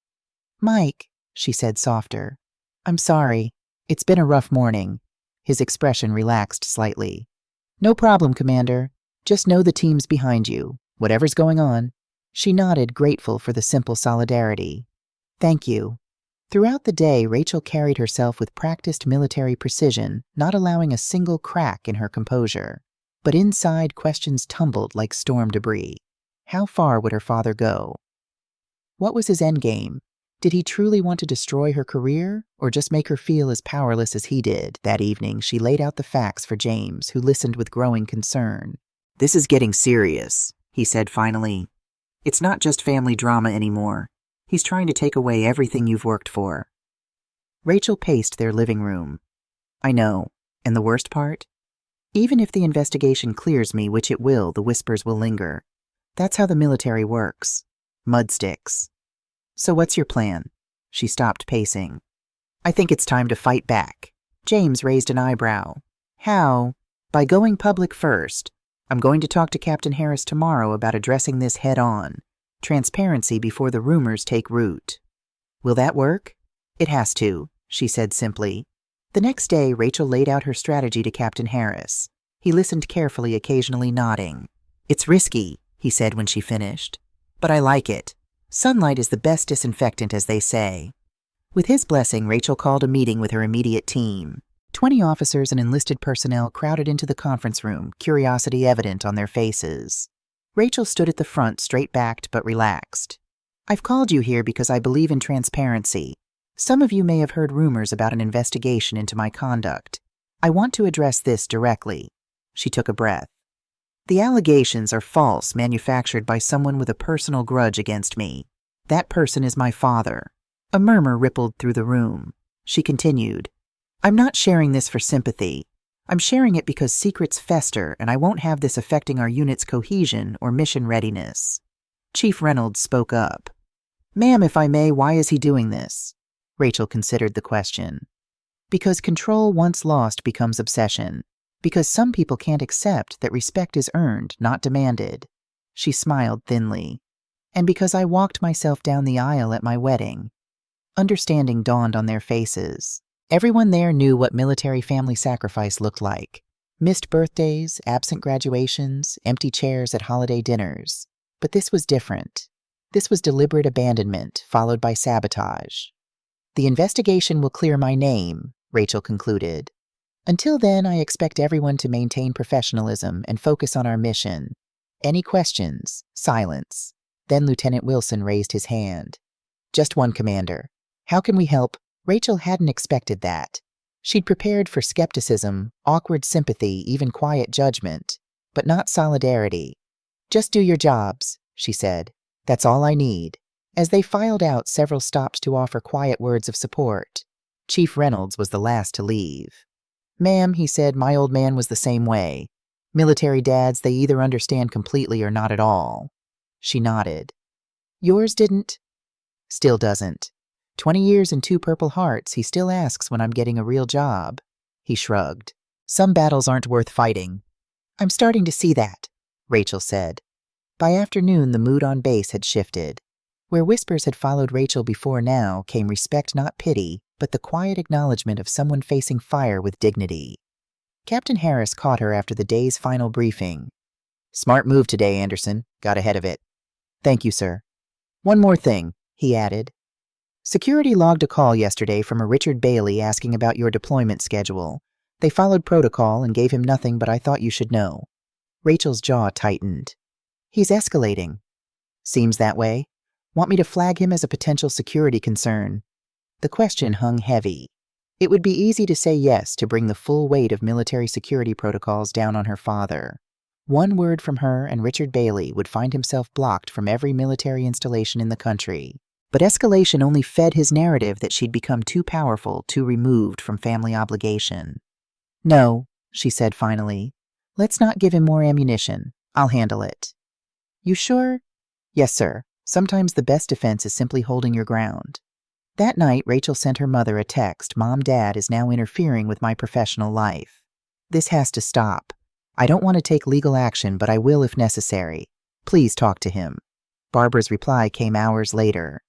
"Mike," she said softer. "I'm sorry. It's been a rough morning." His expression relaxed slightly. "No problem, Commander. Just know the team's behind you, whatever's going on." She nodded, grateful for the simple solidarity. "Thank you." Throughout the day, Rachel carried herself with practiced military precision, not allowing a single crack in her composure. But inside, questions tumbled like storm debris. How far would her father go? What was his endgame? Did he truly want to destroy her career, or just make her feel as powerless as he did? That evening, she laid out the facts for James, who listened with growing concern. "This is getting serious," he said finally. "It's not just family drama anymore. He's trying to take away everything you've worked for." Rachel paced their living room. "I know. And the worst part? Even if the investigation clears me, which it will, the whispers will linger. That's how the military works. Mud sticks." "So what's your plan?" She stopped pacing. "I think it's time to fight back." James raised an eyebrow. "How?" "By going public first. I'm going to talk to Captain Harris tomorrow about addressing this head-on. Transparency before the rumors take root." "Will that work?" "It has to," she said simply. The next day, Rachel laid out her strategy to Captain Harris. He listened carefully, occasionally nodding. "It's risky," he said when she finished. "But I like it. Sunlight is the best disinfectant, as they say." With his blessing, Rachel called a meeting with her immediate team. 20 officers and enlisted personnel crowded into the conference room, curiosity evident on their faces. Rachel stood at the front, straight-backed but relaxed. "I've called you here because I believe in transparency. Some of you may have heard rumors about an investigation into my conduct. I want to address this directly." She took a breath. "The allegations are false, manufactured by someone with a personal grudge against me. That person is my father." A murmur rippled through the room. She continued, "I'm not sharing this for sympathy. I'm sharing it because secrets fester, and I won't have this affecting our unit's cohesion or mission readiness." Chief Reynolds spoke up. "Ma'am, if I may, why is he doing this?" Rachel considered the question. "Because control once lost becomes obsession. Because some people can't accept that respect is earned, not demanded." She smiled thinly. "And because I walked myself down the aisle at my wedding." Understanding dawned on their faces. Everyone there knew what military family sacrifice looked like. Missed birthdays, absent graduations, empty chairs at holiday dinners. But this was different. This was deliberate abandonment, followed by sabotage. "The investigation will clear my name," Rachel concluded. "Until then, I expect everyone to maintain professionalism and focus on our mission. Any questions?" Silence. Then Lieutenant Wilson raised his hand. "Just one, Commander. How can we help?" Rachel hadn't expected that. She'd prepared for skepticism, awkward sympathy, even quiet judgment, but not solidarity. "Just do your jobs," she said. "That's all I need. As they filed out, several stopped to offer quiet words of support. Chief Reynolds was the last to leave. "Ma'am," he said, "my old man was the same way. Military dads, they either understand completely or not at all." She nodded. "Yours didn't?" "Still doesn't. 20 years and 2 Purple Hearts, he still asks when I'm getting a real job." He shrugged. "Some battles aren't worth fighting." "I'm starting to see that," Rachel said. By afternoon, the mood on base had shifted. Where whispers had followed Rachel before now came respect, not pity, but the quiet acknowledgement of someone facing fire with dignity. Captain Harris caught her after the day's final briefing. "Smart move today, Anderson. Got ahead of it." "Thank you, sir." "One more thing," he added. "Security logged a call yesterday from a Richard Bailey asking about your deployment schedule. They followed protocol and gave him nothing, but I thought you should know." Rachel's jaw tightened. "He's escalating." "Seems that way. Want me to flag him as a potential security concern?" The question hung heavy. It would be easy to say yes to bring the full weight of military security protocols down on her father. One word from her and Richard Bailey would find himself blocked from every military installation in the country. But escalation only fed his narrative that she'd become too powerful, too removed from family obligation. "No," she said finally. "Let's not give him more ammunition. I'll handle it." "You sure?" "Yes, sir. Sometimes the best defense is simply holding your ground." That night, Rachel sent her mother a text. "Mom, Dad is now interfering with my professional life. This has to stop. I don't want to take legal action, but I will if necessary. Please talk to him." Barbara's reply came hours later.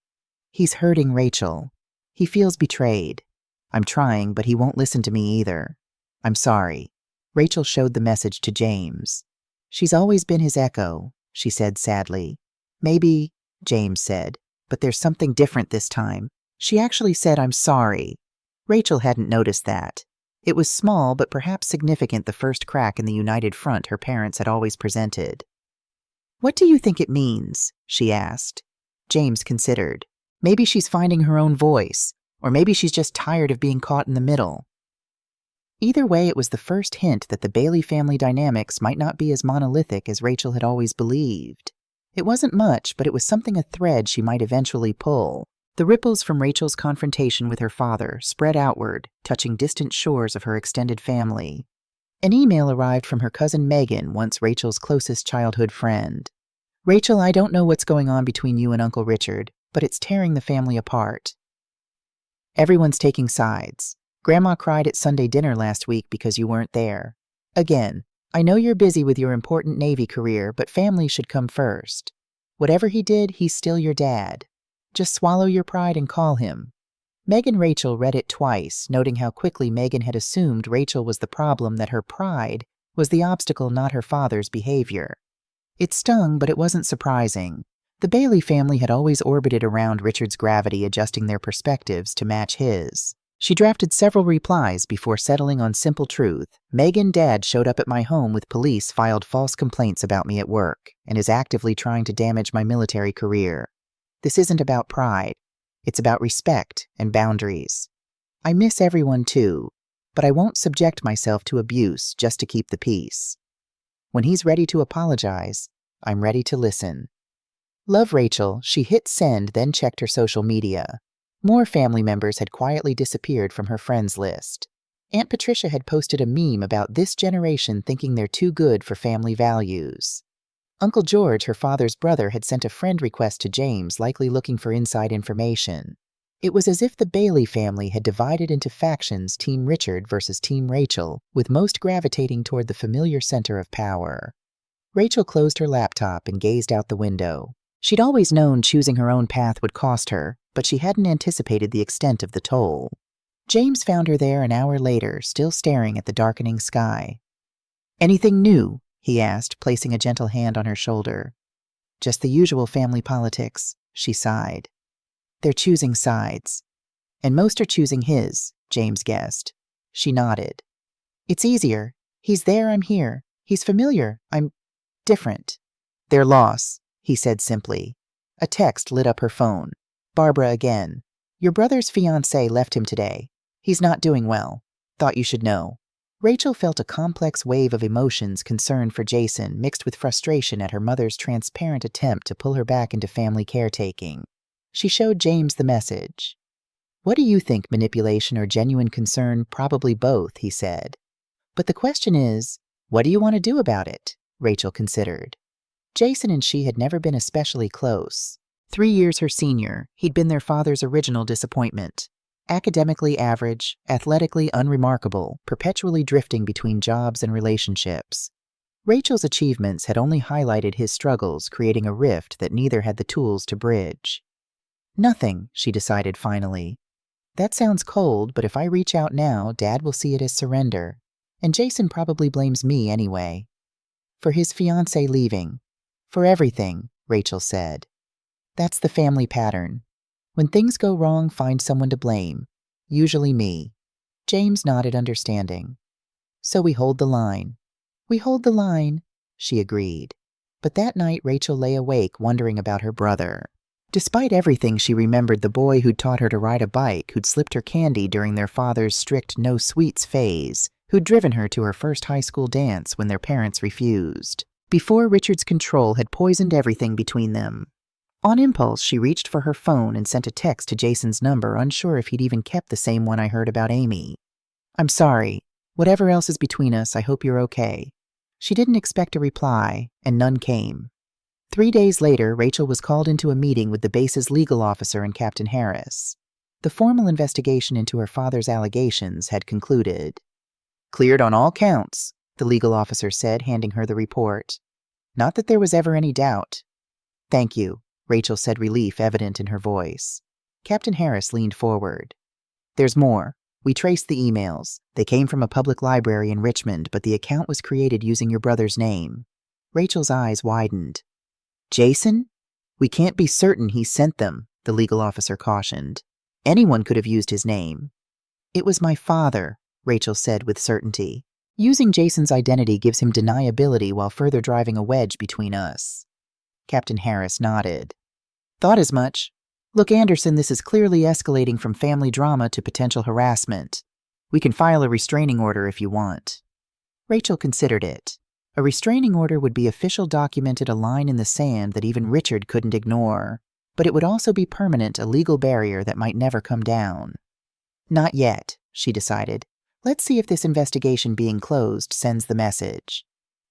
"He's hurting Rachel. He feels betrayed. I'm trying, but he won't listen to me either. I'm sorry." Rachel showed the message to James. "She's always been his echo," she said sadly. "Maybe," James said, "but there's something different this time. She actually said, 'I'm sorry.'" Rachel hadn't noticed that. It was small, but perhaps significant, the first crack in the united front her parents had always presented. "What do you think it means?" she asked. James considered. "Maybe she's finding her own voice, or maybe she's just tired of being caught in the middle." Either way, it was the first hint that the Bailey family dynamics might not be as monolithic as Rachel had always believed. It wasn't much, but it was something, a thread she might eventually pull. The ripples from Rachel's confrontation with her father spread outward, touching distant shores of her extended family. An email arrived from her cousin Megan, once Rachel's closest childhood friend. "Rachel, I don't know what's going on between you and Uncle Richard, but it's tearing the family apart. Everyone's taking sides. Grandma cried at Sunday dinner last week because you weren't there. Again, I know you're busy with your important Navy career, but family should come first. Whatever he did, he's still your dad. Just swallow your pride and call him." Megan Rachel read it twice, noting how quickly Megan had assumed Rachel was the problem, that her pride was the obstacle, not her father's behavior. It stung, but it wasn't surprising. The Bailey family had always orbited around Richard's gravity, adjusting their perspectives to match his. She drafted several replies before settling on simple truth. "Megan, Dad showed up at my home with police, filed false complaints about me at work, and is actively trying to damage my military career. This isn't about pride. It's about respect and boundaries. I miss everyone too, but I won't subject myself to abuse just to keep the peace. When he's ready to apologize, I'm ready to listen." Love, Rachel. She hit send, then checked her social media. More family members had quietly disappeared from her friends list. Aunt Patricia had posted a meme about this generation thinking they're too good for family values. Uncle George, her father's brother, had sent a friend request to James, likely looking for inside information. It was as if the Bailey family had divided into factions, Team Richard versus Team Rachel, with most gravitating toward the familiar center of power. Rachel closed her laptop and gazed out the window. She'd always known choosing her own path would cost her, but she hadn't anticipated the extent of the toll. James found her there an hour later, still staring at the darkening sky. "Anything new?" he asked, placing a gentle hand on her shoulder. "Just the usual family politics," she sighed. "They're choosing sides. And most are choosing his," James guessed. She nodded. "It's easier. He's there, I'm here. He's familiar, I'm different." "Their loss," he said simply. A text lit up her phone. Barbara again. "Your brother's fiancé left him today. He's not doing well. Thought you should know." Rachel felt a complex wave of emotions, concern for Jason, mixed with frustration at her mother's transparent attempt to pull her back into family caretaking. She showed James the message. "What do you think, manipulation or genuine concern? Probably both," he said. "But the question is, what do you want to do about it?" Rachel considered. Jason and she had never been especially close. 3 years her senior, he'd been their father's original disappointment. Academically average, athletically unremarkable, perpetually drifting between jobs and relationships. Rachel's achievements had only highlighted his struggles, creating a rift that neither had the tools to bridge. "Nothing," she decided finally. "That sounds cold, but if I reach out now, Dad will see it as surrender. And Jason probably blames me anyway. For his fiancée leaving. For everything," Rachel said. "That's the family pattern. When things go wrong, find someone to blame. Usually me." James nodded understanding. "So we hold the line." "We hold the line," she agreed. But that night Rachel lay awake wondering about her brother. Despite everything, she remembered the boy who'd taught her to ride a bike, who'd slipped her candy during their father's strict no-sweets phase, who'd driven her to her first high school dance when their parents refused. Before Richard's control had poisoned everything between them. On impulse, she reached for her phone and sent a text to Jason's number, unsure if he'd even kept the same one I heard about Amy. "I'm sorry. Whatever else is between us, I hope you're okay." She didn't expect a reply, and none came. 3 days later, Rachel was called into a meeting with the base's legal officer and Captain Harris. The formal investigation into her father's allegations had concluded. "Cleared on all counts," the legal officer said, handing her the report. "Not that there was ever any doubt." "Thank you," Rachel said, relief evident in her voice. Captain Harris leaned forward. "There's more. We traced the emails. They came from a public library in Richmond, but the account was created using your brother's name." Rachel's eyes widened. "Jason? We can't be certain he sent them," the legal officer cautioned. "Anyone could have used his name." "It was my father," Rachel said with certainty. "Using Jason's identity gives him deniability while further driving a wedge between us." Captain Harris nodded. "Thought as much. Look, Anderson, this is clearly escalating from family drama to potential harassment. We can file a restraining order if you want." Rachel considered it. A restraining order would be official, documented, a line in the sand that even Richard couldn't ignore, but it would also be permanent, a legal barrier that might never come down. "Not yet," she decided. "Let's see if this investigation being closed sends the message."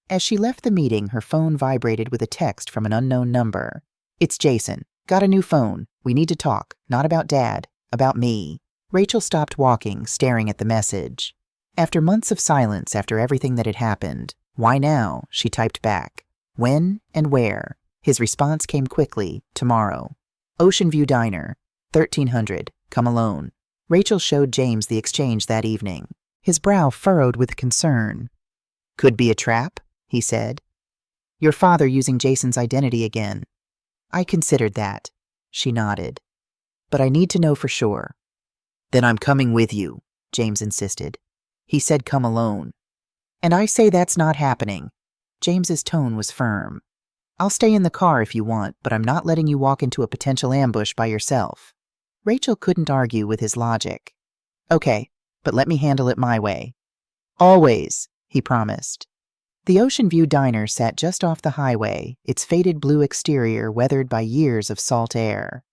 As she left the meeting, her phone vibrated with a text from an unknown number. "It's Jason. Got a new phone. We need to talk. Not about Dad. About me." Rachel stopped walking, staring at the message. After months of silence, after everything that had happened, "Why now?" she typed back. "When and where?" His response came quickly. "Tomorrow. Ocean View Diner. 1300. Come alone." Rachel showed James the exchange that evening. His brow furrowed with concern. "Could be a trap," he said. "Your father using Jason's identity again." "I considered that." She nodded. "But I need to know for sure." "Then I'm coming with you," James insisted. He said come alone. "And I say that's not happening." James's tone was firm. "I'll stay in the car if you want, but I'm not letting you walk into a potential ambush by yourself." Rachel couldn't argue with his logic. "Okay, but let me handle it my way." "Always," he promised. The Ocean View Diner sat just off the highway, its faded blue exterior weathered by years of salt air.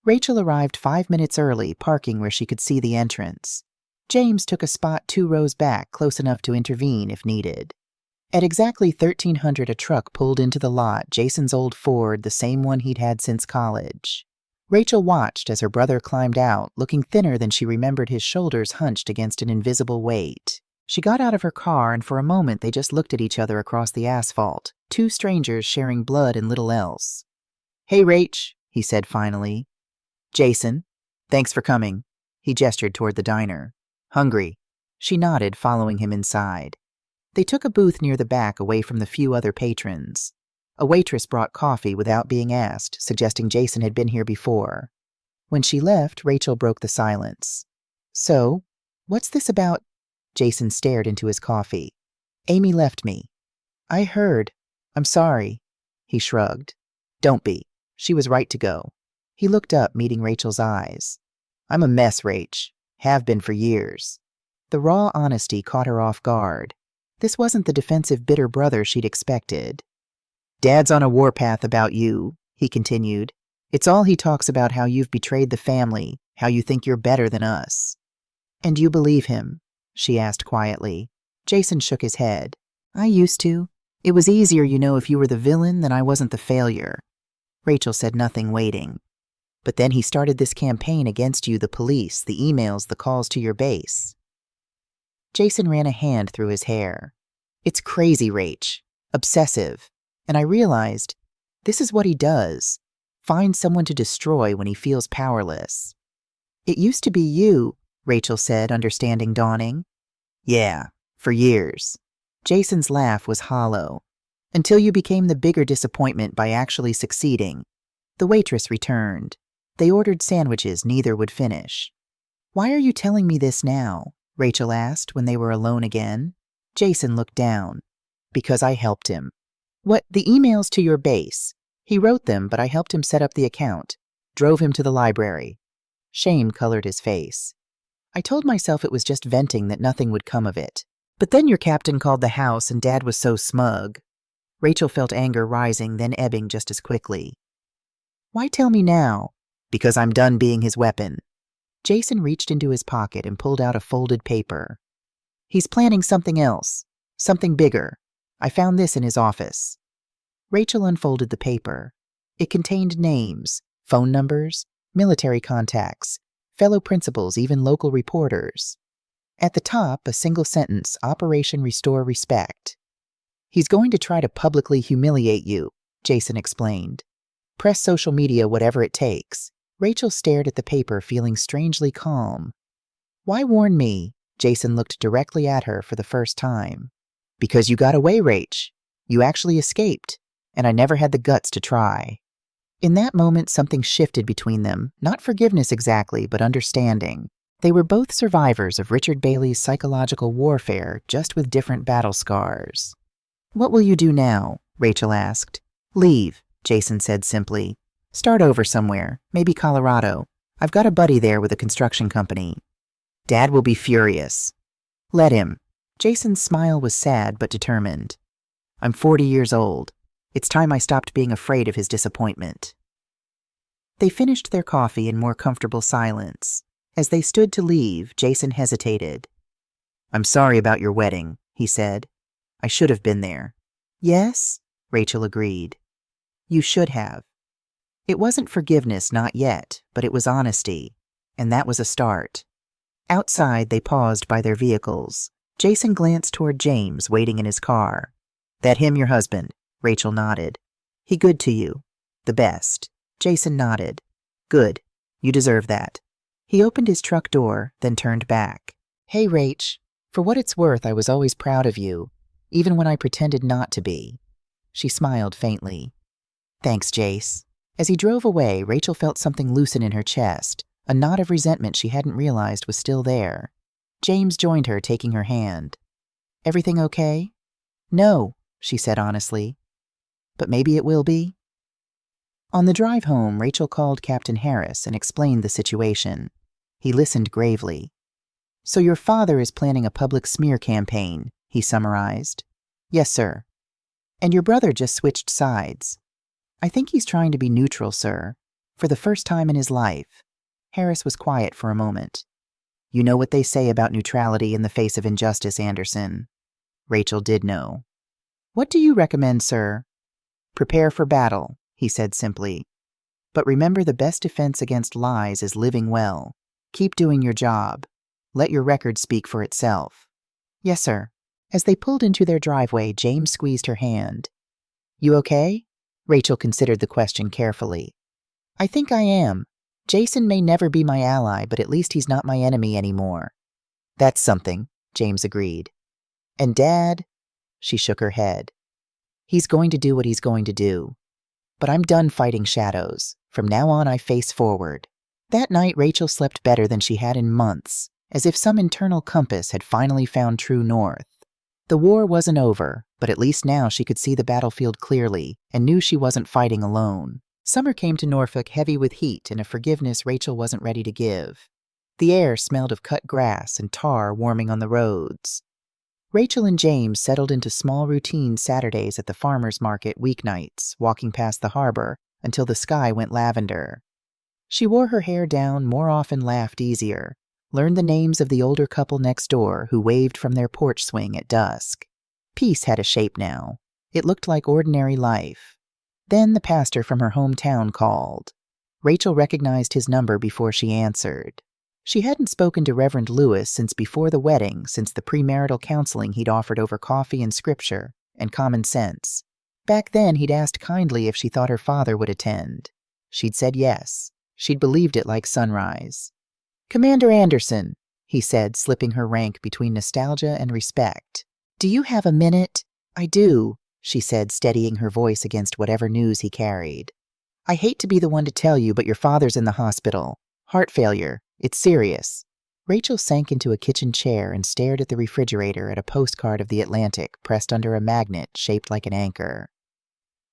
Rachel arrived 5 minutes early, parking where she could see the entrance. James took a spot 2 rows back, close enough to intervene if needed. At exactly 1300, a truck pulled into the lot, Jason's old Ford, the same one he'd had since college. Rachel watched as her brother climbed out, looking thinner than she remembered, his shoulders hunched against an invisible weight. She got out of her car, and for a moment they just looked at each other across the asphalt, 2 strangers sharing blood and little else. "Hey, Rach," he said finally. "Jason, thanks for coming." He gestured toward the diner. "Hungry?" She nodded, following him inside. They took a booth near the back, away from the few other patrons. A waitress brought coffee without being asked, suggesting Jason had been here before. When she left, Rachel broke the silence. "So, what's this about?" Jason stared into his coffee. "Amy left me." "I heard. I'm sorry." He shrugged. "Don't be. She was right to go." He looked up, meeting Rachel's eyes. "I'm a mess, Rach. Have been for years." The raw honesty caught her off guard. This wasn't the defensive, bitter brother she'd expected. "Dad's on a warpath about you," he continued. It's all he talks about, how you've betrayed the family, how you think you're better than us." "And you believe him?" she asked quietly. Jason shook his head. "I used to. It was easier, if you were the villain than I wasn't the failure." Rachel said nothing, waiting. "But then he started this campaign against you, the police, the emails, the calls to your base." Jason ran a hand through his hair. "It's crazy, Rach. Obsessive. And I realized, this is what he does. Find someone to destroy when he feels powerless." "It used to be you," Rachel said, understanding dawning. "Yeah, for years." Jason's laugh was hollow. "Until you became the bigger disappointment by actually succeeding." The waitress returned. They ordered sandwiches neither would finish. "Why are you telling me this now?" Rachel asked when they were alone again. Jason looked down. "Because I helped him." "What, the emails to your base?" "He wrote them, but I helped him set up the account. Drove him to the library." Shame colored his face. "I told myself it was just venting, that nothing would come of it. But then your captain called the house and Dad was so smug." Rachel felt anger rising, then ebbing just as quickly. "Why tell me now?" "Because I'm done being his weapon." Jason reached into his pocket and pulled out a folded paper. "He's planning something else. Something bigger. I found this in his office." Rachel unfolded the paper. It contained names, phone numbers, military contacts, fellow principals, even local reporters. At the top, a single sentence, "Operation Restore Respect." "He's going to try to publicly humiliate you," Jason explained. "Press social media, whatever it takes." Rachel stared at the paper, feeling strangely calm. "Why warn me?" Jason looked directly at her for the first time. "Because you got away, Rach. You actually escaped, and I never had the guts to try." In that moment, something shifted between them, not forgiveness exactly, but understanding. They were both survivors of Richard Bailey's psychological warfare, just with different battle scars. "What will you do now?" Rachel asked. "Leave," Jason said simply. "Start over somewhere, maybe Colorado. I've got a buddy there with a construction company." "Dad will be furious." "Let him." Jason's smile was sad but determined. "I'm 40 years old. It's time I stopped being afraid of his disappointment." They finished their coffee in more comfortable silence. As they stood to leave, Jason hesitated. "I'm sorry about your wedding," he said. "I should have been there." "Yes," Rachel agreed. "You should have." It wasn't forgiveness, not yet, but it was honesty, and that was a start. Outside, they paused by their vehicles. Jason glanced toward James, waiting in his car. "That him, your husband?" Rachel nodded. "He good to you?" "The best." Jason nodded. "Good. You deserve that." He opened his truck door, then turned back. "Hey, Rach. For what it's worth, I was always proud of you, even when I pretended not to be." She smiled faintly. "Thanks, Jace." As he drove away, Rachel felt something loosen in her chest, a knot of resentment she hadn't realized was still there. James joined her, taking her hand. "Everything okay?" "No," she said honestly. "But maybe it will be." On the drive home, Rachel called Captain Harris and explained the situation. He listened gravely. "So your father is planning a public smear campaign," he summarized. "Yes, sir." "And your brother just switched sides." "I think he's trying to be neutral, sir, for the first time in his life." Harris was quiet for a moment. "You know what they say about neutrality in the face of injustice, Anderson." Rachel did know. "What do you recommend, sir?" "Prepare for battle," he said simply. "But remember, the best defense against lies is living well. Keep doing your job. Let your record speak for itself." "Yes, sir." As they pulled into their driveway, James squeezed her hand. "You okay?" Rachel considered the question carefully. "I think I am. Jason may never be my ally, but at least he's not my enemy anymore." "That's something," James agreed. "And Dad?" She shook her head. "He's going to do what he's going to do. But I'm done fighting shadows. From now on, I face forward." That night, Rachel slept better than she had in months, as if some internal compass had finally found true north. The war wasn't over, but at least now she could see the battlefield clearly and knew she wasn't fighting alone. Summer came to Norfolk heavy with heat and a forgiveness Rachel wasn't ready to give. The air smelled of cut grass and tar warming on the roads. Rachel and James settled into small routine Saturdays at the farmers market weeknights, walking past the harbor, until the sky went lavender. She wore her hair down, more often laughed easier, learned the names of the older couple next door who waved from their porch swing at dusk. Peace had a shape now. It looked like ordinary life. Then the pastor from her hometown called. Rachel recognized his number before she answered. She hadn't spoken to Reverend Lewis since before the wedding, since the premarital counseling he'd offered over coffee and scripture and common sense. Back then, he'd asked kindly if she thought her father would attend. She'd said yes. She'd believed it like sunrise. "Commander Anderson," he said, slipping her rank between nostalgia and respect. "Do you have a minute?" "I do," she said, steadying her voice against whatever news he carried. "I hate to be the one to tell you, but your father's in the hospital. Heart failure. It's serious." Rachel sank into a kitchen chair and stared at the refrigerator at a postcard of the Atlantic pressed under a magnet shaped like an anchor.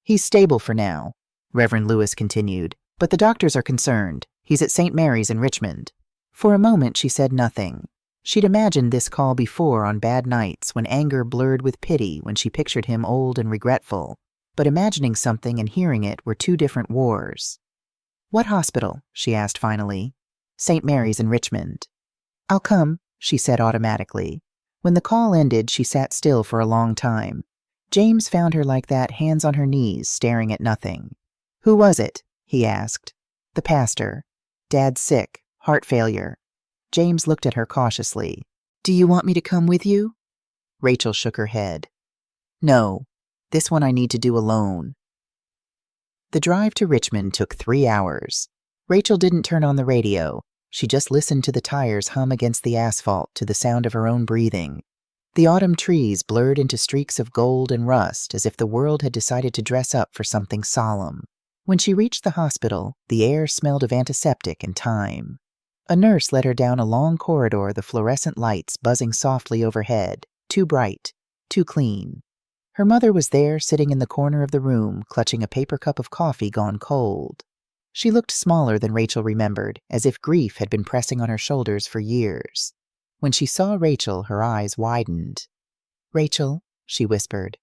"He's stable for now," Reverend Lewis continued, "but the doctors are concerned. He's at St. Mary's in Richmond." For a moment she said nothing. She'd imagined this call before on bad nights when anger blurred with pity, when she pictured him old and regretful. But imagining something and hearing it were two different wars. "What hospital?" she asked finally. "St. Mary's in Richmond." "I'll come," she said automatically. When the call ended, she sat still for a long time. James found her like that, hands on her knees, staring at nothing. "Who was it?" he asked. "The pastor. Dad's sick. Heart failure." James looked at her cautiously. "Do you want me to come with you?" Rachel shook her head. "No. This one I need to do alone." The drive to Richmond took 3 hours. Rachel didn't turn on the radio. She just listened to the tires hum against the asphalt to the sound of her own breathing. The autumn trees blurred into streaks of gold and rust as if the world had decided to dress up for something solemn. When she reached the hospital, the air smelled of antiseptic and thyme. A nurse led her down a long corridor, the fluorescent lights buzzing softly overhead, too bright, too clean. Her mother was there, sitting in the corner of the room, clutching a paper cup of coffee gone cold. She looked smaller than Rachel remembered, as if grief had been pressing on her shoulders for years. When she saw Rachel, her eyes widened. "Rachel," she whispered.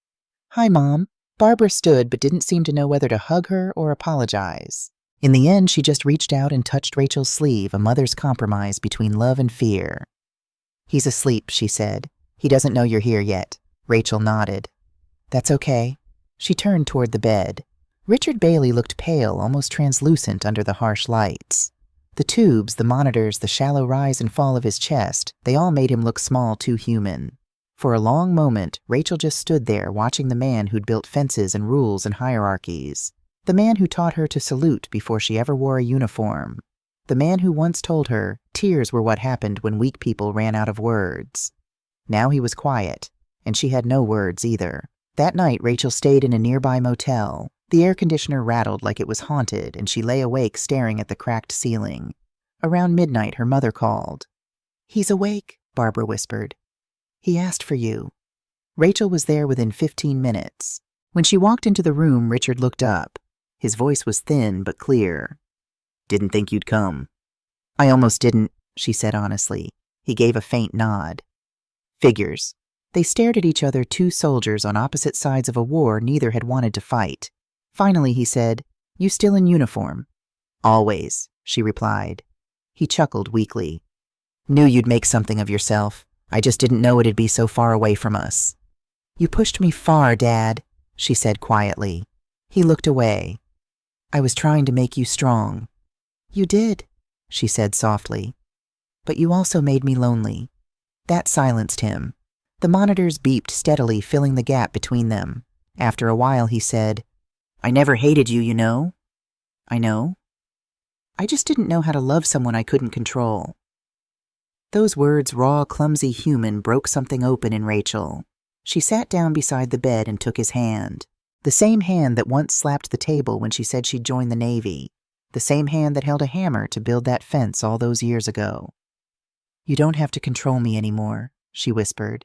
"Hi, Mom." Barbara stood but didn't seem to know whether to hug her or apologize. In the end, she just reached out and touched Rachel's sleeve, a mother's compromise between love and fear. "He's asleep," she said. "He doesn't know you're here yet." Rachel nodded. "That's okay." She turned toward the bed. Richard Bailey looked pale, almost translucent under the harsh lights. The tubes, the monitors, the shallow rise and fall of his chest, they all made him look small, too human. For a long moment, Rachel just stood there, watching the man who'd built fences and rules and hierarchies. The man who taught her to salute before she ever wore a uniform. The man who once told her tears were what happened when weak people ran out of words. Now he was quiet, and she had no words either. That night, Rachel stayed in a nearby motel. The air conditioner rattled like it was haunted, and she lay awake staring at the cracked ceiling. Around midnight, her mother called. "He's awake," Barbara whispered. "He asked for you." Rachel was there within 15 minutes. When she walked into the room, Richard looked up. His voice was thin but clear. "Didn't think you'd come." "I almost didn't," she said honestly. He gave a faint nod. "Figures." They stared at each other, two soldiers on opposite sides of a war neither had wanted to fight. Finally he said, "You still in uniform?" "Always," she replied. He chuckled weakly. "Knew you'd make something of yourself. I just didn't know it'd be so far away from us." "You pushed me far, Dad," she said quietly. He looked away. "I was trying to make you strong." "You did," she said softly. "But you also made me lonely." That silenced him. The monitors beeped steadily, filling the gap between them. After a while he said, "I never hated you, you know." "I know. I just didn't know how to love someone I couldn't control." Those words, raw, clumsy, human, broke something open in Rachel. She sat down beside the bed and took his hand. The same hand that once slapped the table when she said she'd join the Navy. The same hand that held a hammer to build that fence all those years ago. "You don't have to control me anymore," she whispered.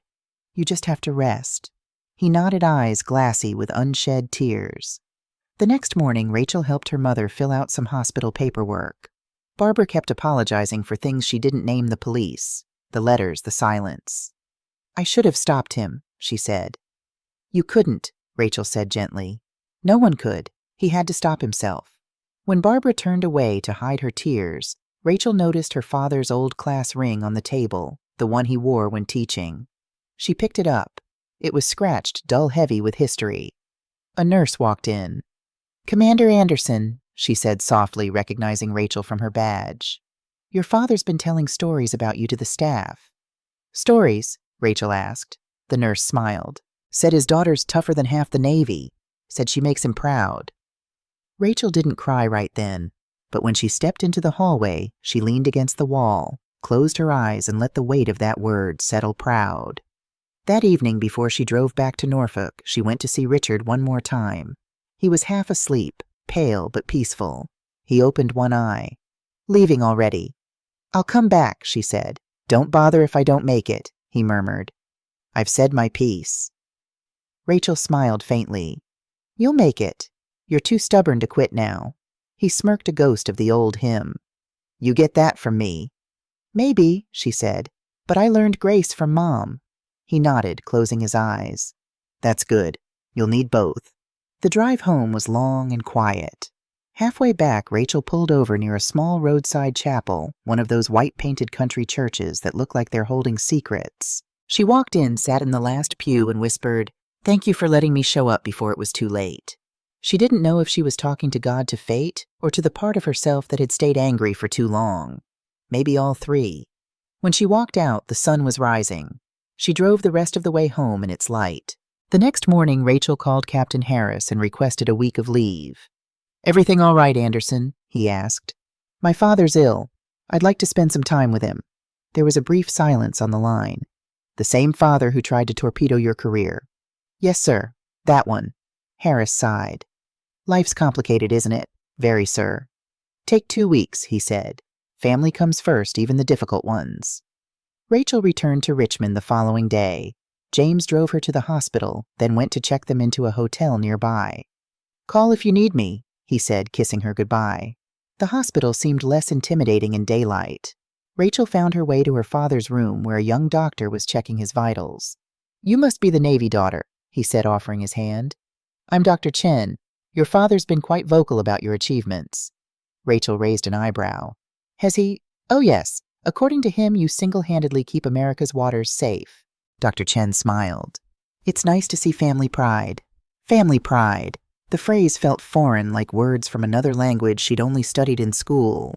"You just have to rest." He nodded, eyes glassy with unshed tears. The next morning, Rachel helped her mother fill out some hospital paperwork. Barbara kept apologizing for things she didn't name the police, the letters, the silence. "I should have stopped him," she said. "You couldn't," Rachel said gently. "No one could. He had to stop himself. When Barbara turned away to hide her tears, Rachel noticed her father's old class ring on the table, the one he wore when teaching. She picked it up. It was scratched dull-heavy with history. A nurse walked in. "Commander Anderson," she said softly, recognizing Rachel from her badge. "Your father's been telling stories about you to the staff." "Stories?" Rachel asked. The nurse smiled. "Said his daughter's tougher than half the Navy. Said she makes him proud." Rachel didn't cry right then, but when she stepped into the hallway, she leaned against the wall, closed her eyes, and let the weight of that word settle proud. That evening, before she drove back to Norfolk, she went to see Richard one more time. He was half asleep, pale but peaceful. He opened one eye. "Leaving already?" "I'll come back," she said. "Don't bother if I don't make it," he murmured. "I've said my piece." Rachel smiled faintly. "You'll make it. You're too stubborn to quit now." He smirked a ghost of the old hymn. "You get that from me." "Maybe," she said, "but I learned grace from Mom." He nodded, closing his eyes. "That's good. You'll need both." The drive home was long and quiet. Halfway back, Rachel pulled over near a small roadside chapel, one of those white-painted country churches that look like they're holding secrets. She walked in, sat in the last pew, and whispered, "Thank you for letting me show up before it was too late." She didn't know if she was talking to God, to fate, or to the part of herself that had stayed angry for too long. Maybe all three. When she walked out, the sun was rising. She drove the rest of the way home in its light. The next morning, Rachel called Captain Harris and requested a week of leave. "Everything all right, Anderson?" he asked. "My father's ill. I'd like to spend some time with him." There was a brief silence on the line. "The same father who tried to torpedo your career?" "Yes, sir. That one." Harris sighed. "Life's complicated, isn't it?" "Very, sir." "Take 2 weeks," he said. "Family comes first, even the difficult ones." Rachel returned to Richmond the following day. James drove her to the hospital, then went to check them into a hotel nearby. "Call if you need me," he said, kissing her goodbye. The hospital seemed less intimidating in daylight. Rachel found her way to her father's room, where a young doctor was checking his vitals. "You must be the Navy daughter," he said, offering his hand. "I'm Dr. Chen. Your father's been quite vocal about your achievements." Rachel raised an eyebrow. "Has he?" "Oh, yes. According to him, you single-handedly keep America's waters safe." Dr. Chen smiled. "It's nice to see family pride." Family pride. The phrase felt foreign, like words from another language she'd only studied in school.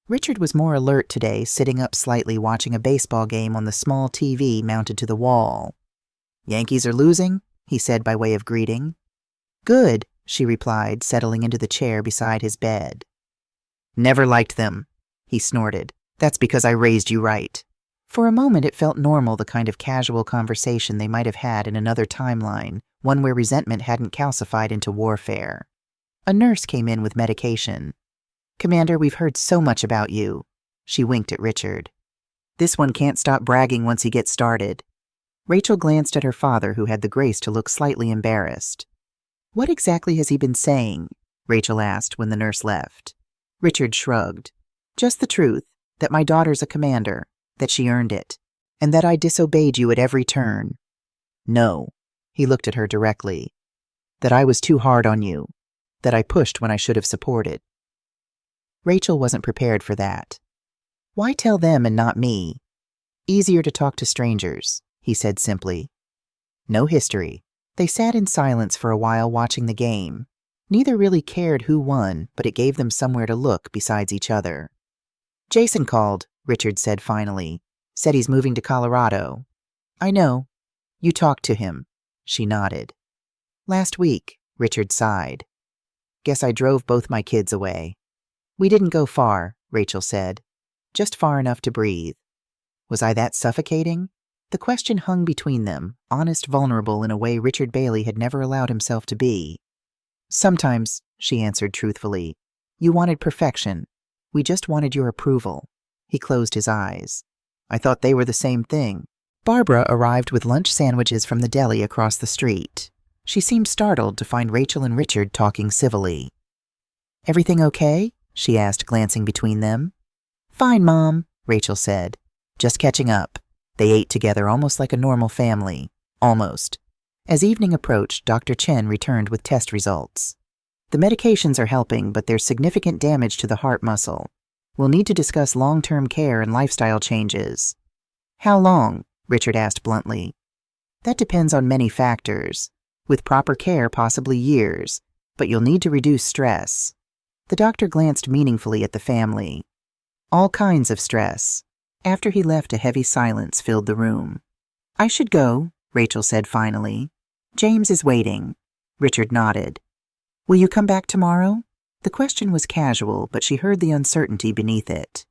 Richard was more alert today, sitting up slightly watching a baseball game on the small TV mounted to the wall. "Yankees are losing?" he said by way of greeting. "Good," she replied, settling into the chair beside his bed. "Never liked them," he snorted. "That's because I raised you right." For a moment it felt normal, the kind of casual conversation they might have had in another timeline, one where resentment hadn't calcified into warfare. A nurse came in with medication. "Commander, we've heard so much about you." She winked at Richard. "This one can't stop bragging once he gets started." Rachel glanced at her father, who had the grace to look slightly embarrassed. "What exactly has he been saying?" Rachel asked when the nurse left. Richard shrugged. "Just the truth, that my daughter's a commander, that she earned it, and that I disobeyed you at every turn." "No." He looked at her directly. "That I was too hard on you, that I pushed when I should have supported." Rachel wasn't prepared for that. "Why tell them and not me?" "Easier to talk to strangers," he said simply. No history. They sat in silence for a while watching the game. Neither really cared who won, but it gave them somewhere to look besides each other. "Jason called," Richard said finally. "Said he's moving to Colorado." "I know. You talked to him." She nodded. "Last week," Richard sighed. "Guess I drove both my kids away." "We didn't go far," Rachel said. "Just far enough to breathe." Was I that suffocating? The question hung between them, honest, vulnerable in a way Richard Bailey had never allowed himself to be. "Sometimes," she answered truthfully. "You wanted perfection. We just wanted your approval." He closed his eyes. "I thought they were the same thing." Barbara arrived with lunch sandwiches from the deli across the street. She seemed startled to find Rachel and Richard talking civilly. "Everything okay?" she asked, glancing between them. "Fine, Mom," Rachel said. "Just catching up." They ate together almost like a normal family. Almost. As evening approached, Dr. Chen returned with test results. The medications are helping, but there's significant damage to the heart muscle. We'll need to discuss long-term care and lifestyle changes." "How long?" Richard asked bluntly. "That depends on many factors. With proper care, possibly years, but you'll need to reduce stress." The doctor glanced meaningfully at the family. "All kinds of stress." After he left, a heavy silence filled the room. "I should go," Rachel said finally. "James is waiting." Richard nodded. "Will you come back tomorrow?" The question was casual, but she heard the uncertainty beneath it.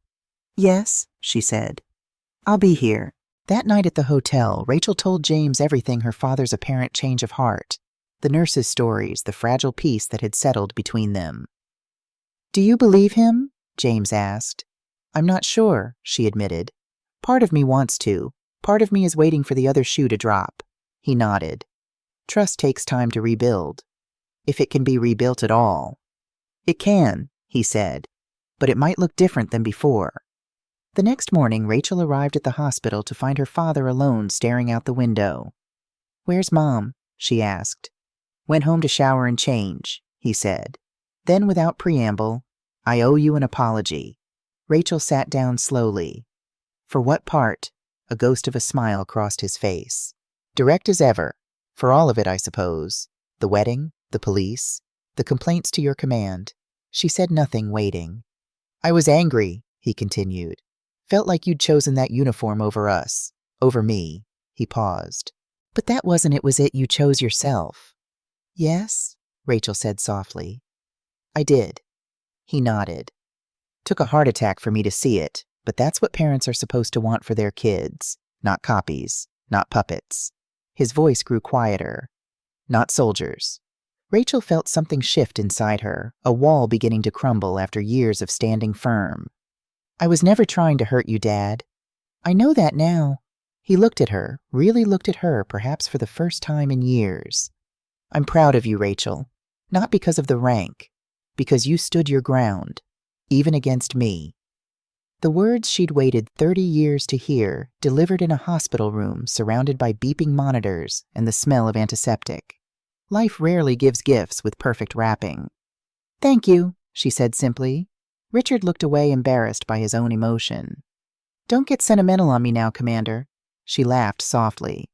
"Yes," she said. "I'll be here." That night at the hotel, Rachel told James everything: her father's apparent change of heart, the nurse's stories, the fragile peace that had settled between them. "Do you believe him?" James asked. "I'm not sure," she admitted. "Part of me wants to. Part of me is waiting for the other shoe to drop." He nodded. "Trust takes time to rebuild. If it can be rebuilt at all." "It can," he said, "but it might look different than before." The next morning, Rachel arrived at the hospital to find her father alone staring out the window. "Where's Mom?" she asked. "Went home to shower and change," he said. Then, without preamble, "I owe you an apology." Rachel sat down slowly. "For what part?" A ghost of a smile crossed his face. "Direct as ever. For all of it, I suppose. The wedding, the police, the complaints to your command." She said nothing, waiting. "I was angry," he continued. "Felt like you'd chosen that uniform over us, over me." He paused. "But that wasn't it, was it? You chose yourself." "Yes," Rachel said softly. "I did." He nodded. "Took a heart attack for me to see it, but that's what parents are supposed to want for their kids. Not copies, not puppets." His voice grew quieter. "Not soldiers." Rachel felt something shift inside her, a wall beginning to crumble after years of standing firm. "I was never trying to hurt you, Dad." "I know that now." He looked at her, really looked at her, perhaps for the first time in years. "I'm proud of you, Rachel. Not because of the rank, because you stood your ground, even against me." The words she'd waited 30 years to hear, delivered in a hospital room surrounded by beeping monitors and the smell of antiseptic. Life rarely gives gifts with perfect wrapping. "Thank you," she said simply. Richard looked away, embarrassed by his own emotion. "Don't get sentimental on me now, Commander." She laughed softly.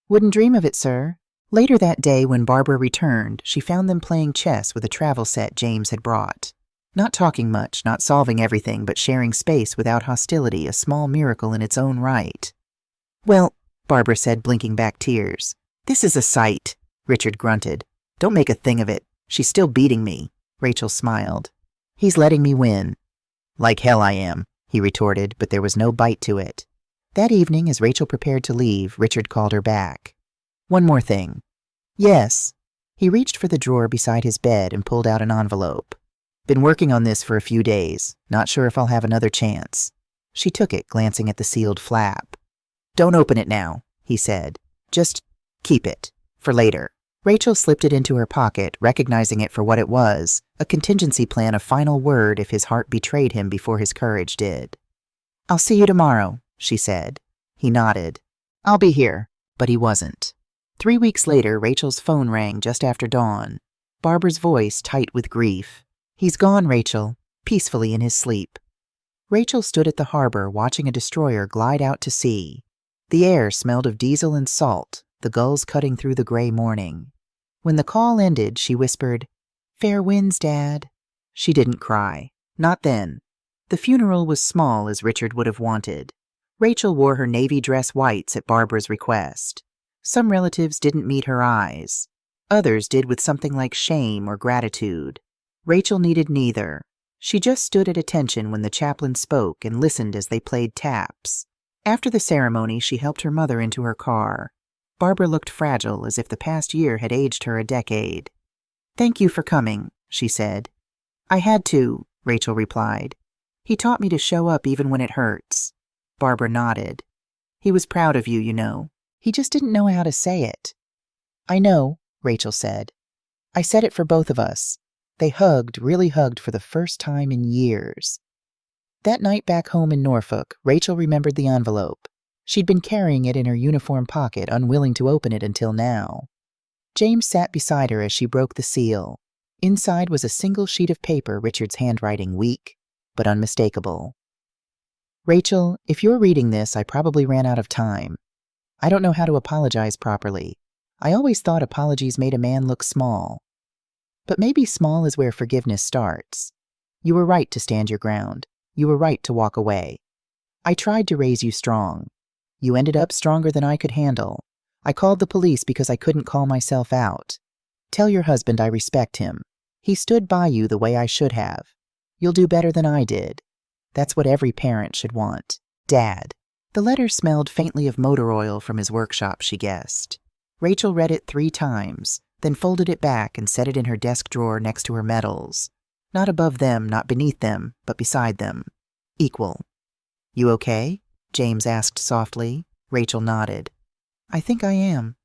"Wouldn't dream of it, sir." Later that day, when Barbara returned, she found them playing chess with a travel set James had brought. Not talking much, not solving everything, but sharing space without hostility, a small miracle in its own right. "Well," Barbara said, blinking back tears. "This is a sight." Richard grunted. "Don't make a thing of it. She's still beating me." Rachel smiled. "He's letting me win." "Like hell I am," he retorted, but there was no bite to it. That evening, as Rachel prepared to leave, Richard called her back. "One more thing." "Yes." He reached for the drawer beside his bed and pulled out an envelope. "Been working on this for a few days. Not sure if I'll have another chance." She took it, glancing at the sealed flap. "Don't open it now," he said. "Just keep it. For later." Rachel slipped it into her pocket, recognizing it for what it was, a contingency plan, a final word if his heart betrayed him before his courage did. "I'll see you tomorrow," she said. He nodded. "I'll be here." But he wasn't. 3 weeks later, Rachel's phone rang just after dawn. Barbara's voice tight with grief. "He's gone, Rachel," peacefully in his sleep. Rachel stood at the harbor, watching a destroyer glide out to sea. The air smelled of diesel and salt, the gulls cutting through the gray morning. When the call ended, she whispered, "Fair winds, Dad." She didn't cry. Not then. The funeral was small, as Richard would have wanted. Rachel wore her navy dress whites at Barbara's request. Some relatives didn't meet her eyes. Others did with something like shame or gratitude. Rachel needed neither. She just stood at attention when the chaplain spoke and listened as they played taps. After the ceremony, she helped her mother into her car. Barbara looked fragile, as if the past year had aged her a decade. "Thank you for coming," she said. "I had to," Rachel replied. "He taught me to show up even when it hurts." Barbara nodded. "He was proud of you, you know. He just didn't know how to say it." "I know," Rachel said. "I said it for both of us." They hugged, really hugged for the first time in years. That night back home in Norfolk, Rachel remembered the envelope. She'd been carrying it in her uniform pocket, unwilling to open it until now. James sat beside her as she broke the seal. Inside was a single sheet of paper, Richard's handwriting weak but unmistakable. Rachel, if you're reading this, I probably ran out of time. I don't know how to apologize properly. I always thought apologies made a man look small. But maybe small is where forgiveness starts. You were right to stand your ground. You were right to walk away. I tried to raise you strong. You ended up stronger than I could handle. I called the police because I couldn't call myself out. Tell your husband I respect him. He stood by you the way I should have. You'll do better than I did. That's what every parent should want. Dad. The letter smelled faintly of motor oil from his workshop, she guessed. Rachel read it 3 times, then folded it back and set it in her desk drawer next to her medals. Not above them, not beneath them, but beside them. Equal. You okay? James asked softly. Rachel nodded. I think I am.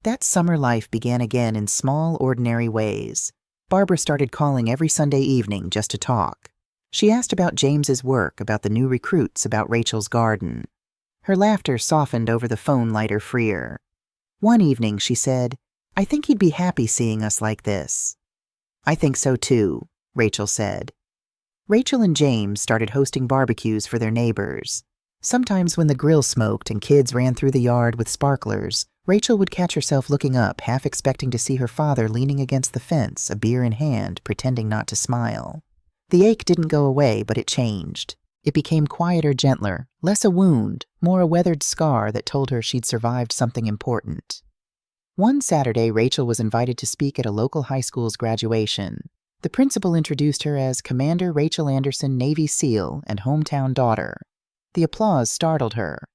That summer life began again in small, ordinary ways. Barbara started calling every Sunday evening just to talk. She asked about James's work, about the new recruits, about Rachel's garden. Her laughter softened over the phone lighter freer. One evening she said, I think he'd be happy seeing us like this. I think so too, Rachel said. Rachel and James started hosting barbecues for their neighbors. Sometimes when the grill smoked and kids ran through the yard with sparklers, Rachel would catch herself looking up, half expecting to see her father leaning against the fence, a beer in hand, pretending not to smile. The ache didn't go away, but it changed. It became quieter, gentler, less a wound, more a weathered scar that told her she'd survived something important. One Saturday, Rachel was invited to speak at a local high school's graduation. The principal introduced her as Commander Rachel Anderson, Navy SEAL and hometown daughter. The applause startled her.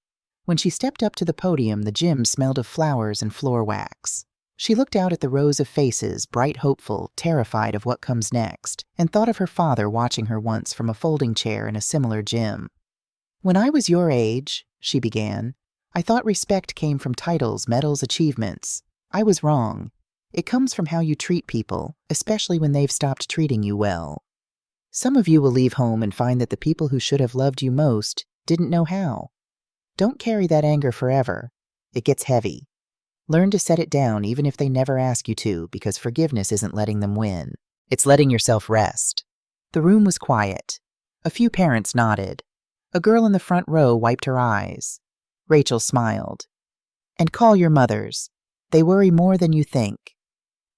When she stepped up to the podium, the gym smelled of flowers and floor wax. She looked out at the rows of faces, bright, hopeful, terrified of what comes next, and thought of her father watching her once from a folding chair in a similar gym. When I was your age, she began, I thought respect came from titles, medals, achievements. I was wrong. It comes from how you treat people, especially when they've stopped treating you well. Some of you will leave home and find that the people who should have loved you most didn't know how. Don't carry that anger forever. It gets heavy. Learn to set it down even if they never ask you to, because forgiveness isn't letting them win. It's letting yourself rest. The room was quiet. A few parents nodded. A girl in the front row wiped her eyes. Rachel smiled. And call your mothers. They worry more than you think.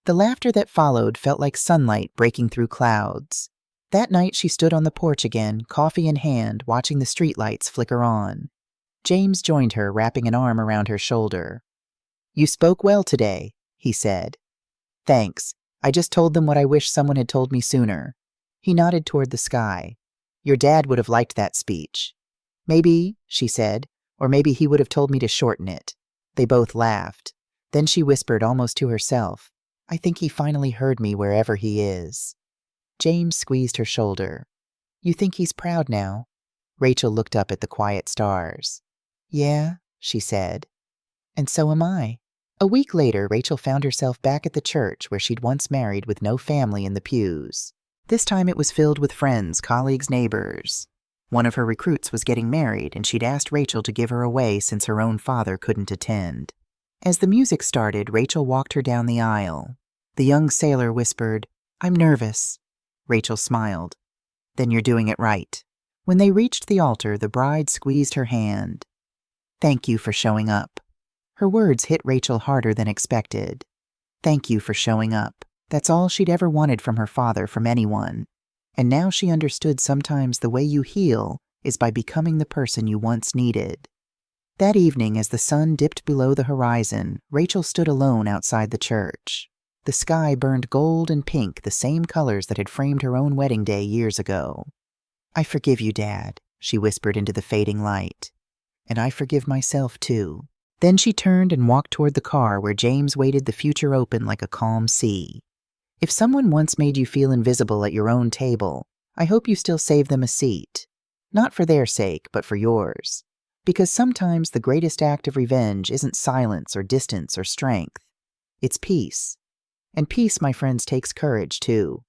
The laughter that followed felt like sunlight breaking through clouds. That night she stood on the porch again, coffee in hand, watching the streetlights flicker on. James joined her, wrapping an arm around her shoulder. You spoke well today, he said. Thanks. I just told them what I wish someone had told me sooner. He nodded toward the sky. Your dad would have liked that speech. Maybe, she said, or maybe he would have told me to shorten it. They both laughed. Then she whispered almost to herself, I think he finally heard me wherever he is. James squeezed her shoulder. You think he's proud now? Rachel looked up at the quiet stars. Yeah, she said. And so am I. A week later, Rachel found herself back at the church where she'd once married with no family in the pews. This time it was filled with friends, colleagues, neighbors. One of her recruits was getting married, and she'd asked Rachel to give her away since her own father couldn't attend. As the music started, Rachel walked her down the aisle. The young sailor whispered, I'm nervous. Rachel smiled. Then you're doing it right. When they reached the altar, the bride squeezed her hand. Thank you for showing up. Her words hit Rachel harder than expected. Thank you for showing up. That's all she'd ever wanted from her father, from anyone. And now she understood sometimes the way you heal is by becoming the person you once needed. That evening, as the sun dipped below the horizon, Rachel stood alone outside the church. The sky burned gold and pink, the same colors that had framed her own wedding day years ago. I forgive you, Dad, she whispered into the fading light. And I forgive myself, too. Then she turned and walked toward the car where James waited, the future open like a calm sea. If someone once made you feel invisible at your own table, I hope you still save them a seat. Not for their sake, but for yours. Because sometimes the greatest act of revenge isn't silence or distance or strength. It's peace. And peace, my friends, takes courage, too.